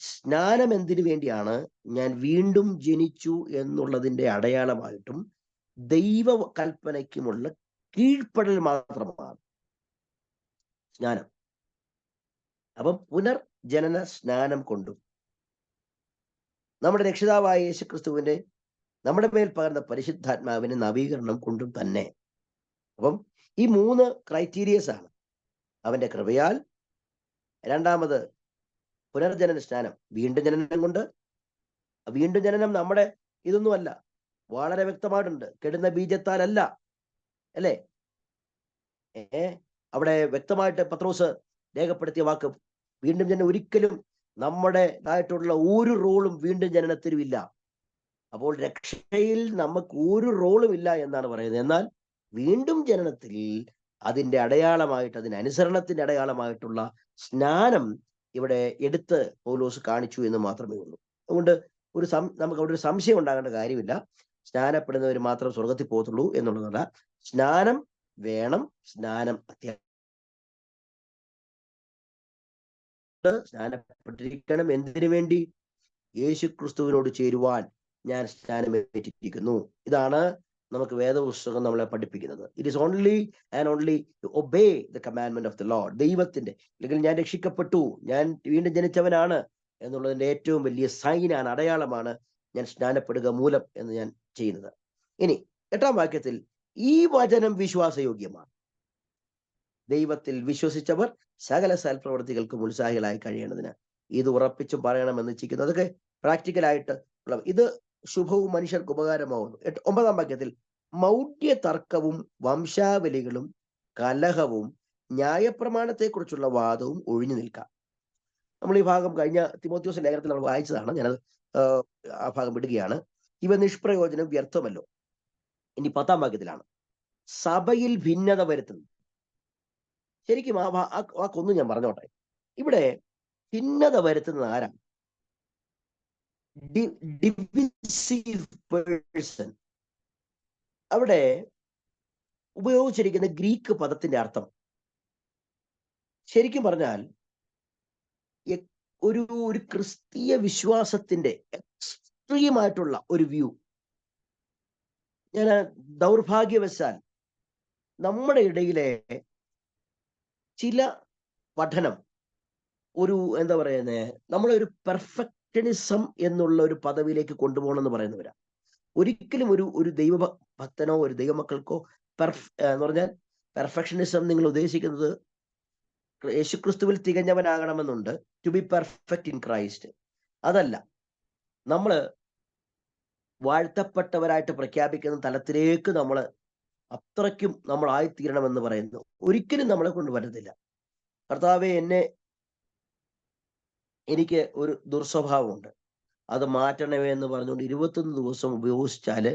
സ്നാനം എന്തിനു വേണ്ടിയാണ്? ഞാൻ വീണ്ടും ജനിച്ചു എന്നുള്ളതിന്റെ അടയാളമായിട്ടും ദൈവ കൽപ്പനയ്ക്കുമുള്ള കീഴ്പ്പെടൽ മാത്രമാണ് സ്നാനം. അപ്പം പുനർജനന സ്നാനം കൊണ്ടും നമ്മുടെ രക്ഷിതാവായ യേശുക്രിസ്തുവിന്റെ നമ്മുടെ മേൽ പകർന്ന പരിശുദ്ധാത്മാവിന്റെ നവീകരണം കൊണ്ടും തന്നെ. അപ്പം ഈ 3 ക്രൈറ്റീരിയസ് ആണ്. അവന്റെ കൃപയാൽ, രണ്ടാമത് പുനർജനന സ്നാനം, വീണ്ടും ജനനം കൊണ്ട്. വീണ്ടും ജനനം നമ്മുടെ ഇതൊന്നുമല്ല, വളരെ വ്യക്തമായിട്ടുണ്ട്. കെടുന്ന ബീജത്താലല്ല, അല്ലേ? അവിടെ വ്യക്തമായിട്ട് പത്രോസ് രേഖപ്പെടുത്തിയ വാക്ക്, വീണ്ടും ജനനം ഒരിക്കലും നമ്മുടേതായിട്ടുള്ള ഒരു റോളും വീണ്ടും ജനനത്തിനും ഇല്ല. അപ്പോൾ രക്ഷയിൽ നമുക്ക് ഒരു റോളും ഇല്ല എന്നാണ് പറയുന്നത്. എന്നാൽ വീണ്ടും ജനനത്തിൽ അതിന്റെ അടയാളമായിട്ട്, അതിന് അനുസരണത്തിന്റെ അടയാളമായിട്ടുള്ള സ്നാനം ഇവിടെ എടുത്ത് പൗലോസ് കാണിച്ചു എന്ന് മാത്രമേ ഉള്ളൂ. അതുകൊണ്ട് നമുക്ക് അവിടെ ഒരു സംശയം ഉണ്ടാകേണ്ട കാര്യമില്ല. സ്നാനപ്പെടുന്നവർ മാത്രം സ്വർഗത്തിൽ പോകത്തുള്ളൂ എന്നുള്ളതല്ല. സ്നാനം വേണം, സ്നാനം സ്നാനപ്പെട്ടിരിക്കണം. എന്തിനു വേണ്ടി? യേശു ക്രിസ്തുവിനോട് ചേരുവാൻ ഞാൻ സ്നാനമേറ്റിരിക്കുന്നു. ഇതാണ് നമുക്ക് വേദപുസ്തകം നമ്മളെ പഠിപ്പിക്കുന്നത്. It is only and only to obey the commandment of the Lord. ദൈവത്തിന്റെ, അല്ലെങ്കിൽ ഞാൻ രക്ഷിക്കപ്പെട്ടു, ഞാൻ വീണ്ടും ജനിച്ചവനാണ് എന്നുള്ളതിന്റെ ഏറ്റവും വലിയ സൈനാണ്, അടയാളമാണ് ഞാൻ സ്നാനപ്പെടുക മൂലം എന്ന് ഞാൻ ചെയ്യുന്നത്. ഇനി 8-ാം വാക്യത്തിൽ ഈ വചനം വിശ്വാസയോഗ്യമാണ്. ദൈവത്തിൽ വിശ്വസിച്ചവർ സകല സൽപ്രവൃത്തികൾക്കും ഉത്സാഹികളായി കഴിയേണ്ടതിന് ഇത് ഉറപ്പിച്ചും പറയണമെന്ന് ഇച്ഛിക്കുന്നു. അതൊക്കെ പ്രാക്ടിക്കലായിട്ട് ഉള്ള ഇത് ശുഭവും മനുഷ്യർക്ക് ഉപകാരമാവുന്നു. 9-ാം വാക്യത്തിൽ മൗഢ്യ തർക്കവും വംശാവലികളും കലഹവും ന്യായപ്രമാണത്തെക്കുറിച്ചുള്ള വാദവും ഒഴിഞ്ഞു നിൽക്കാം. നമ്മൾ ഈ ഭാഗം കഴിഞ്ഞ തിമോത്തിയോസ് ലേഖനത്തിൽ നമ്മൾ വായിച്ചതാണ്. ഞാനത് ആ ഭാഗം വിടുകയാണ്. ഇവ നിഷ്പ്രയോജനം, വ്യർത്ഥമല്ലോ. ഇനി 10-ാം വാക്യത്തിലാണ് സഭയിൽ ഭിന്നത വരുത്തുന്നത്. ശരിക്കും ആ വാക്കൊന്നും ഞാൻ പറഞ്ഞോട്ടെ. ഇവിടെ ഭിന്നത വരുത്തുന്നത് ആരാണ്? Divisive person. അവിടെ ഉപയോഗിച്ചിരിക്കുന്ന ഗ്രീക്ക് പദത്തിന്റെ അർത്ഥം ശരിക്കും പറഞ്ഞാൽ ഒരു ക്രിസ്തീയ വിശ്വാസത്തിന്റെ എക്സ്ട്രീമായിട്ടുള്ള ഒരു വ്യൂ. ഞാൻ ദൗർഭാഗ്യവശാൽ നമ്മുടെ ഇടയിലെ ചില പഠനം ഒരു എന്താ പറയുന്നത്, നമ്മളെ ഒരു പെർഫെക്ഷനിസം എന്നുള്ള ഒരു പദവിയിലേക്ക് കൊണ്ടുപോകണം എന്ന് പറയുന്നവരാ. ഒരിക്കലും ഒരു ദൈവഭക്തനോ ഒരു ദൈവമക്കൾക്കോ എന്ന് പറഞ്ഞാൽ പെർഫെക്ഷനിസം നിങ്ങൾ ഉദ്ദേശിക്കുന്നത് യേശുക്രിസ്തുവിൽ തികഞ്ഞവനാകണമെന്നുണ്ട്, to be perfect in Christ. അതല്ല, നമ്മൾ വാഴ്ത്തപ്പെട്ടവരായിട്ട് പ്രഖ്യാപിക്കുന്ന തലത്തിലേക്ക് നമ്മൾ അത്രയ്ക്കും നമ്മൾ ആയിത്തീരണമെന്ന് പറയുന്നു. ഒരിക്കലും നമ്മളെ കൊണ്ട് പറ്റത്തില്ല. കർത്താവെ, എനിക്ക് ഒരു ദുർസ്വഭാവമുണ്ട്, അത് മാറ്റണമേ എന്ന് പറഞ്ഞുകൊണ്ട് 21 ദിവസം ഉപയോഗിച്ചാല്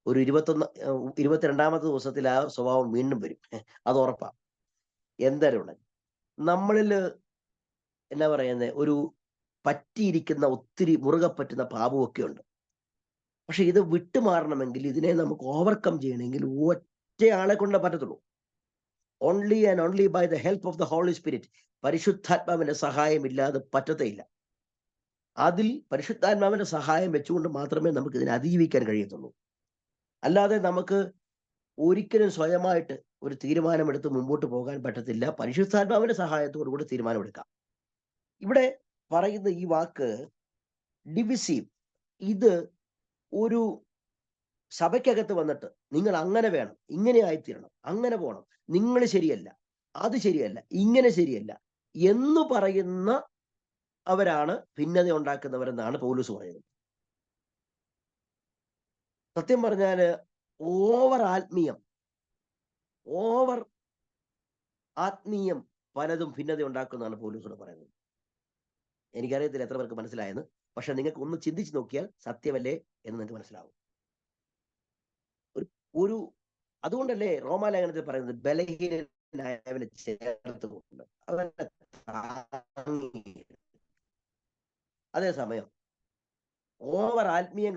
ഒരു 22-ാമത്തെ ദിവസത്തിൽ ആ സ്വഭാവം വീണ്ടും വരും. അത് ഉറപ്പാ. എന്തായാലും നമ്മളിൽ എന്നാ പറയുന്നത്, ഒരു പറ്റിയിരിക്കുന്ന ഒത്തിരി മുറുകെ പറ്റുന്ന പാപമൊക്കെ ഉണ്ട്. പക്ഷെ ഇത് വിട്ടുമാറണമെങ്കിൽ, ഇതിനെ നമുക്ക് ഓവർകം ചെയ്യണമെങ്കിൽ ഒറ്റയാളെ കൊണ്ടേ പറ്റത്തുള്ളൂ. Only and only by the help of the Holy Spirit. പരിശുദ്ധാത്മാവിന്റെ സഹായം ഇല്ലാതെ പറ്റത്തേയില്ല. അതിൽ പരിശുദ്ധാത്മാവിന്റെ സഹായം വെച്ചുകൊണ്ട് മാത്രമേ നമുക്ക് ഇതിനെ അതിജീവിക്കാൻ കഴിയത്തുള്ളൂ. അല്ലാതെ നമുക്ക് ഒരിക്കലും സ്വയമായിട്ട് ഒരു തീരുമാനമെടുത്ത് മുമ്പോട്ട് പോകാൻ പറ്റത്തില്ല. പരിശുദ്ധാത്മാവിന്റെ സഹായത്തോടു കൂടി തീരുമാനമെടുക്കാം. ഇവിടെ പറയുന്ന ഈ വാക്ക് ഡിവിസീവ്, ഇത് ഒരു സഭയ്ക്കകത്ത് വന്നിട്ട് നിങ്ങൾ അങ്ങനെ വേണം, ഇങ്ങനെ ആയിത്തീരണം, അങ്ങനെ പോകണം, നിങ്ങൾ ശരിയല്ല, അത് ശരിയല്ല, ഇങ്ങനെ ശരിയല്ല എന്ന് പറയുന്ന അവരാണ് ഭിന്നത ഉണ്ടാക്കുന്നവരെന്നാണ് പൗലോസ് പറയുന്നത്. സത്യം പറഞ്ഞാല് ഓവർ ആത്മീയം പലതും ഭിന്നത ഉണ്ടാക്കുന്നതാണ് പൗലോസ് പറയുന്നത്. എനിക്കറിയത്തില്ല എത്ര പേർക്ക് മനസ്സിലായെന്ന്, പക്ഷെ നിങ്ങൾക്ക് ഒന്ന് ചിന്തിച്ചു നോക്കിയാൽ സത്യമല്ലേ എന്ന് നിങ്ങൾക്ക് മനസ്സിലാവും. അതുകൊണ്ടല്ലേ റോമാലേഖനത്തിൽ പറയുന്നത് ബലഹീനനായവനെ ചേർത്തുകൊണ്ട് അവനെ താങ്ങി. അതേസമയം ഓവർ ആത്മീയം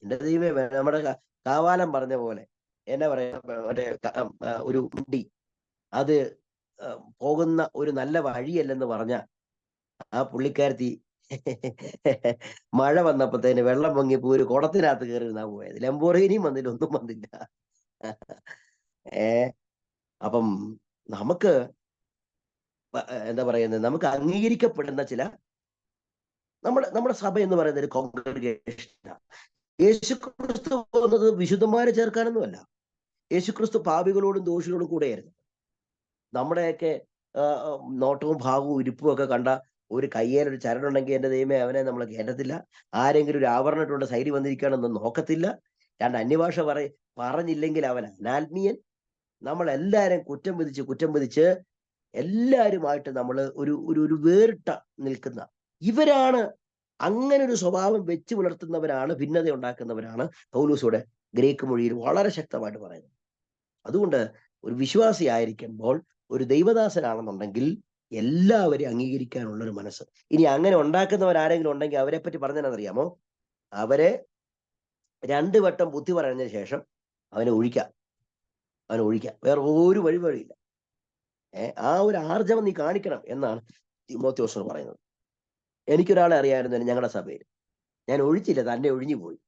എന്റെ ദൈവമേ, നമ്മുടെ കാവാലം പറഞ്ഞ പോലെ എന്നാ പറയാ, മറ്റേ ഒരു മുടി അത് പോകുന്ന ഒരു നല്ല വഴിയല്ലെന്ന് പറഞ്ഞ ആ പുള്ളിക്കാരത്തി മഴ വന്നപ്പോഴത്തേന് വെള്ളം പൊങ്ങിയപ്പോ ഒരു കുടത്തിനകത്ത് കയറി ഇരുന്നാ പോയത്. ലംബോർഗിനിയും വന്നില്ല, ഒന്നും വന്നില്ല. അപ്പം നമുക്ക് എന്താ പറയുന്നത്, നമുക്ക് അംഗീകരിക്കപ്പെടുന്ന ചില നമ്മുടെ സഭ എന്ന് പറയുന്ന ഒരു കോൺഗ്രിഗേഷനാണ്. യേശുക്രിസ്തു പോകുന്നത് വിശുദ്ധന്മാരെ ചേർക്കാനൊന്നുമല്ല. യേശുക്രിസ്തു പാപികളോടും ദോഷികളോടും കൂടെയായിരുന്നു. നമ്മുടെയൊക്കെ നോട്ടവും ഭാവവും ഇരിപ്പും ഒക്കെ കണ്ട ഒരു കയ്യേലൊരു ചരടുണ്ടെങ്കിൽ എൻ്റെ ദൈവമേ, അവനെ നമ്മൾ കേട്ടത്തില്ല. ആരെങ്കിലും ഒരു ആവരണമായിട്ടുണ്ട് സൈഡിൽ വന്നിരിക്കുകയാണെന്ന് നോക്കത്തില്ല. രണ്ട് അന്യഭാഷ പറഞ്ഞില്ലെങ്കിൽ അവൻ അനാത്മീയൻ. നമ്മളെല്ലാവരും കുറ്റം വിധിച്ച് എല്ലാവരുമായിട്ട് നമ്മൾ ഒരു വേറിട്ട നിൽക്കുന്ന ഇവരാണ്. അങ്ങനെ ഒരു സ്വഭാവം വെച്ച് പുലർത്തുന്നവരാണ്, ഭിന്നത ഉണ്ടാക്കുന്നവരാണ് പൗലോസോടെ ഗ്രീക്ക് മൊഴിയിൽ വളരെ ശക്തമായിട്ട് പറയുന്നത്. അതുകൊണ്ട് ഒരു വിശ്വാസിയായിരിക്കുമ്പോൾ, ഒരു ദൈവദാസനാണെന്നുണ്ടെങ്കിൽ എല്ലാവരെയും അംഗീകരിക്കാനുള്ള ഒരു മനസ്സ്. ഇനി അങ്ങനെ ഉണ്ടാക്കുന്നവരാരെങ്കിലും ഉണ്ടെങ്കിൽ അവരെ പറ്റി പറഞ്ഞതെന്നറിയാമോ? അവരെ 2 വട്ടം ബുദ്ധി പറഞ്ഞതിന് ശേഷം അവനെ ഒഴിക്കാം. വേറെ ഒരു വഴിയില്ല. ആ ഒരു ആർജവം നീ കാണിക്കണം എന്നാണ് തിമോത്തിയോസ് പറയുന്നത്. എനിക്കൊരാളെ അറിയാമായിരുന്നു ഞങ്ങളുടെ സഭയിൽ. ഞാൻ ഒഴിച്ചില്ല, തന്നെ ഒഴിഞ്ഞു പോയി.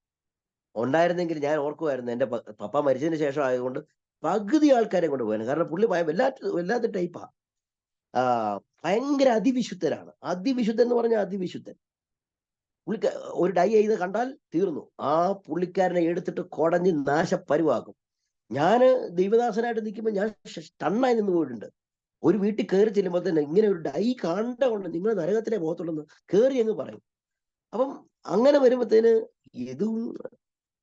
ഉണ്ടായിരുന്നെങ്കിൽ ഞാൻ ഓർക്കുമായിരുന്നു, എൻ്റെ പപ്പ മരിച്ചതിന് ശേഷം ആയതുകൊണ്ട് പകുതി ആൾക്കാരെ കൊണ്ട് പോയാലും. കാരണം പുള്ളി വല്ലാത്ത ടൈപ്പാ. ഭയങ്കര അതിവിശുദ്ധനാണ്. അതിവിശുദ്ധൻ എന്ന് പറഞ്ഞാൽ അതിവിശുദ്ധൻ. പുള്ളിക്ക ഒരു ഡൈ ചെയ്ത് കണ്ടാൽ തീർന്നു. ആ പുള്ളിക്കാരനെ എടുത്തിട്ട് കുടഞ്ഞ് നാശപ്പരുവാക്കും. ഞാന് ദൈവദാസനായിട്ട് നിൽക്കുമ്പോൾ ഞാൻ ടണ്ണായി നിന്ന് പോയിട്ടുണ്ട്. ഒരു വീട്ടിൽ കയറി ചെല്ലുമ്പോൾ തന്നെ ഇങ്ങനെ ഒരു ഡൈ കണ്ടുകൊണ്ട് നിങ്ങൾ നരകത്തിലെ പോകത്തുള്ളൂ കയറി അങ്ങ് പറയും. അപ്പം അങ്ങനെ വരുമ്പോഴത്തേന് ഇതും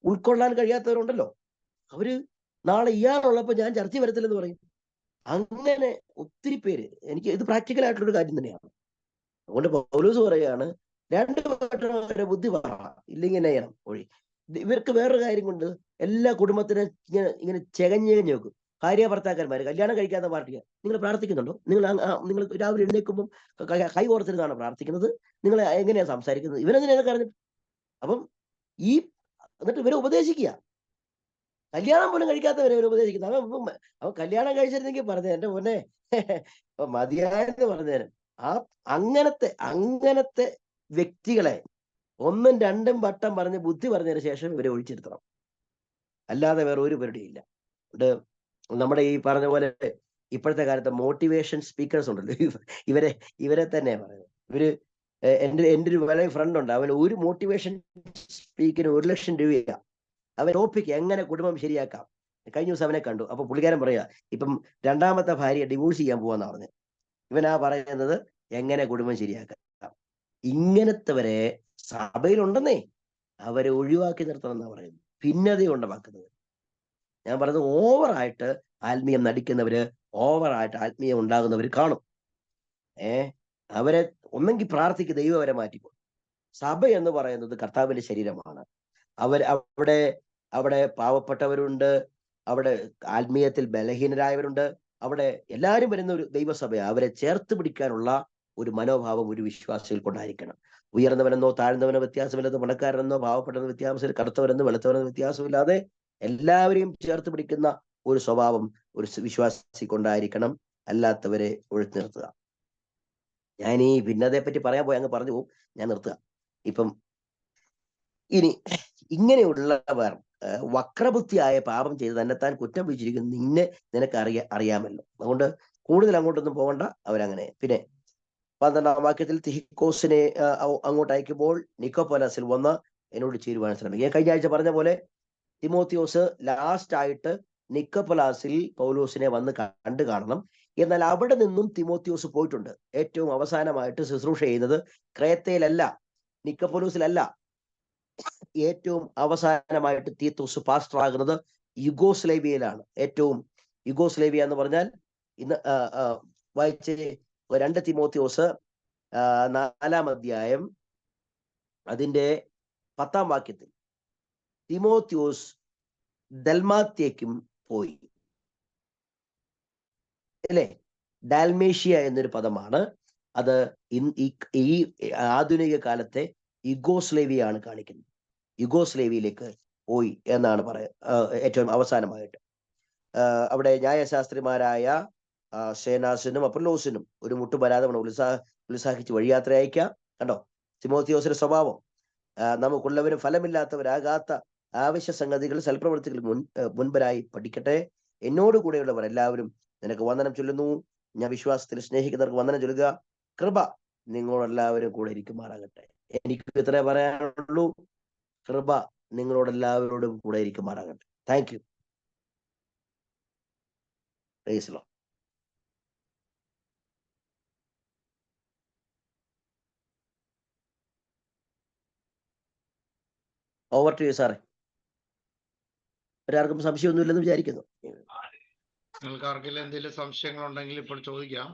ഉൾക്കൊള്ളാൻ കഴിയാത്തവരുണ്ടല്ലോ, അവര് നാളെ ഇയാളുള്ളപ്പോൾ ഞാൻ ചർച്ച വരത്തില്ലെന്ന് പറയും. അങ്ങനെ ഒത്തിരി പേര്, എനിക്ക് ഇത് പ്രാക്ടിക്കൽ ആയിട്ടുള്ളൊരു കാര്യം തന്നെയാണ്. അതുകൊണ്ട് പൗലോസ് പറയുകയാണ്, രണ്ട് വട്ടം ബുദ്ധി പറ, ഇല്ലെങ്കിൽ എന്നെ ചെയ്യണം ഒഴി. ഇവർക്ക് വേറൊരു കാര്യം കൊണ്ട് എല്ലാ കുടുംബത്തിനും ഇങ്ങനെ ചെകഞ്ഞ് വെക്കും. ഭാര്യ ഭർത്താക്കന്മാർ കല്യാണം കഴിക്കാത്ത പാർട്ടിയാണ്. നിങ്ങൾ പ്രാർത്ഥിക്കുന്നുണ്ടോ? നിങ്ങൾ രാവിലെ എഴുന്നേൽക്കുമ്പോൾ കൈ ഓർത്തിരുന്നാണ് പ്രാർത്ഥിക്കുന്നത്? നിങ്ങൾ എങ്ങനെയാ സംസാരിക്കുന്നത്? ഇവനെന്തിനൊക്കെ അറിഞ്ഞു. അപ്പം ഈ എന്നിട്ട് ഇവരെ ഉപദേശിക്കുക. കല്യാണം പോലും കഴിക്കാത്തവരെ ഇവരെ ഉപദേശിക്കുന്നത്. അവൻ കല്യാണം കഴിച്ചിരുന്നെങ്കിൽ പറഞ്ഞേ എന്റെ പൊന്നെ മതിയായെന്ന് പറഞ്ഞേന്. അങ്ങനത്തെ വ്യക്തികളെ ഒന്നും രണ്ടും വട്ടം പറഞ്ഞ് ബുദ്ധി പറഞ്ഞതിന് ശേഷം ഇവരെ ഒഴിച്ചിരുത്തണം. അല്ലാതെ വേറെ ഒരു പരിപാടിയില്ല. നമ്മുടെ ഈ പറഞ്ഞ പോലെ ഇപ്പോഴത്തെ കാലത്ത് മോട്ടിവേഷൻ സ്പീക്കേഴ്സ് ഉണ്ടല്ലോ, ഇവരെ തന്നെ പറയുന്നത്. എൻ്റെ ഒരു വലിയ ഫ്രണ്ട് ഉണ്ട്, അവൻ ഒരു മോട്ടിവേഷൻ സ്പീക്കിന് 1,00,000 രൂപയാ. അവൻ ടോപ്പിക്ക് എങ്ങനെ കുടുംബം ശരിയാക്കാം. കഴിഞ്ഞ ദിവസം അവനെ കണ്ടു. അപ്പൊ പുള്ളിക്കാരൻ പറയാ, ഇപ്പം രണ്ടാമത്തെ ഭാര്യ ഡിവോഴ്സ് ചെയ്യാൻ പോവാന്നാ പറഞ്ഞത്. ഇവനാ പറയുന്നത് എങ്ങനെ കുടുംബം ശരിയാക്കാം. ഇങ്ങനത്തെവരെ സഭയിലുണ്ടെന്നേ, അവരെ ഒഴിവാക്കി നിർത്തണം എന്നാ പറയുന്നത്. ഭിന്നത ഉണ്ടാക്കുന്നത്. ഞാൻ പറഞ്ഞത് ഓവറായിട്ട് ആത്മീയം നടിക്കുന്നവര്, ഓവറായിട്ട് ആത്മീയം ഉണ്ടാകുന്നവര് കാണും. അവരെ ഒന്നെങ്കിൽ പ്രാർത്ഥിക്ക്, ദൈവം അവരെ മാറ്റിക്കോ. സഭ എന്ന് പറയുന്നത് കർത്താവിന്റെ ശരീരമാണ്. അവിടെ പാവപ്പെട്ടവരുണ്ട്, അവിടെ ആത്മീയത്തിൽ ബലഹീനരായവരുണ്ട്, അവിടെ എല്ലാവരും വരുന്ന ഒരു ദൈവസഭയാണ്. അവരെ ചേർത്ത് പിടിക്കാനുള്ള ഒരു മനോഭാവം ഒരു വിശ്വാസികൾക്കുണ്ടായിരിക്കണം. ഉയർന്നവനെന്നോ താഴ്ന്നവനോ വ്യത്യാസമില്ലാതെ, പണക്കാരനെന്നോ പാവപ്പെട്ടെന്നോ വ്യത്യാസമില്ല, കറുത്തവരെന്നോ വെളുത്തവരെന്നോ വ്യത്യാസമില്ലാതെ എല്ലാവരെയും ചേർത്ത് പിടിക്കുന്ന ഒരു സ്വഭാവം ഒരു വിശ്വാസിക്കുണ്ടായിരിക്കണം. അല്ലാത്തവരെ ഒഴിച്ചു നിർത്തുക. ഞാൻ ഈ ഭിന്നതയെ പറ്റി പറയാൻ പോയി അങ്ങ് പറഞ്ഞു പോകും. ഞാൻ നിർത്തുക. ഇപ്പം ഇനി ഇങ്ങനെയുള്ളവർ വക്രബുദ്ധിയായ പാപം ചെയ്ത് തന്നെത്താൻ കുറ്റം വിധിച്ചിരിക്കുന്നു നിനക്ക് അറിയാമല്ലോ. അതുകൊണ്ട് കൂടുതൽ അങ്ങോട്ടൊന്നും പോകണ്ട. അവരങ്ങനെ. പിന്നെ 12-ാം വാക്യത്തിൽ തിഹിക്കോസിനെ അങ്ങോട്ട് അയക്കുമ്പോൾ നിക്കോപ്പൊലാസിൽ വന്ന് എന്നോട് ചേരുവാൻ ശ്രമിക്കുക. ഞാൻ കഴിഞ്ഞ ആഴ്ച പറഞ്ഞ പോലെ തിമോത്തിയോസ് ലാസ്റ്റ് ആയിട്ട് നിക്കോപ്പൊലാസിൽ പൗലോസിനെ വന്ന് കണ്ടു കാണണം. എന്നാൽ അവിടെ നിന്നും തിമോത്തിയോസ് പോയിട്ടുണ്ട്. ഏറ്റവും അവസാനമായിട്ട് ശുശ്രൂഷ ചെയ്യുന്നത് ക്രേത്തയിലല്ല, നിക്കോപ്പൊലോസിലല്ല. ഏറ്റവും അവസാനമായിട്ട് തീത്തോസ് പാസ്റ്റർ ആകുന്നത് യുഗോസ്ലേവിയയിലാണ്. യുഗോസ്ലേവിയ എന്ന് പറഞ്ഞാൽ ഇന്ന് വായിച്ച് 2 തിമോത്തിയോസ് 4-ാം അധ്യായം അതിന്റെ 10-ാം വാക്യത്തിൽ തിമോത്തിയോസ് ദൽമാത്യയ്ക്കും പോയി, അല്ലേ? ഡാൽമേഷ്യ എന്നൊരു പദമാണ് അത്. ഈ ആധുനിക കാലത്തെ യുഗോസ്ലേവിയ ആണ് കാണിക്കുന്നത്. യുഗോസ്ലേവിയയിലേക്ക് പോയി എന്നാണ് ഏറ്റവും അവസാനമായിട്ട്. അവിടെ ന്യായശാസ്ത്രിമാരായ സേനാസിനും അപ്പൊല്ലോസിനും ഒരു മുട്ടും വരാതെ ഉത്സാഹിച്ച് വഴിയാത്ര അയക്കാം. കണ്ടോ തിമോത്തിയോസിന്റെ സ്വഭാവം? നമുക്കുള്ളവരും ഫലമില്ലാത്തവരാകാത്ത ആവശ്യ സംഗതികൾ സൽപ്രവൃത്തികൾ മുൻപരായി പഠിക്കട്ടെ. എന്നോട് കൂടെയുള്ളവർ എല്ലാവരും നിനക്ക് വന്ദനം ചൊല്ലുന്നു. ഞാൻ വിശ്വാസത്തിൽ സ്നേഹിക്കുന്നവർക്ക് വന്ദനം ചൊല്ലുക. കൃപ നിങ്ങളോടെല്ലാവരും കൂടെ ഇരിക്കുമാറാകട്ടെ. എനിക്ക് ഇത്രേ പറയാനുള്ളൂ. കൃപ നിങ്ങളോടെല്ലാവരോടും കൂടെ ഇരിക്കുമാറാകട്ടെ. Thank you. Praise the Lord. Over to you സാറേ. ഒരാർക്കും സംശയമൊന്നുമില്ലെന്ന് വിചാരിക്കുന്നു. നിങ്ങൾക്ക് ആർക്കെങ്കിലും എന്തെങ്കിലും സംശയങ്ങൾ ഉണ്ടെങ്കിൽ ഇപ്പോൾ ചോദിക്കാം.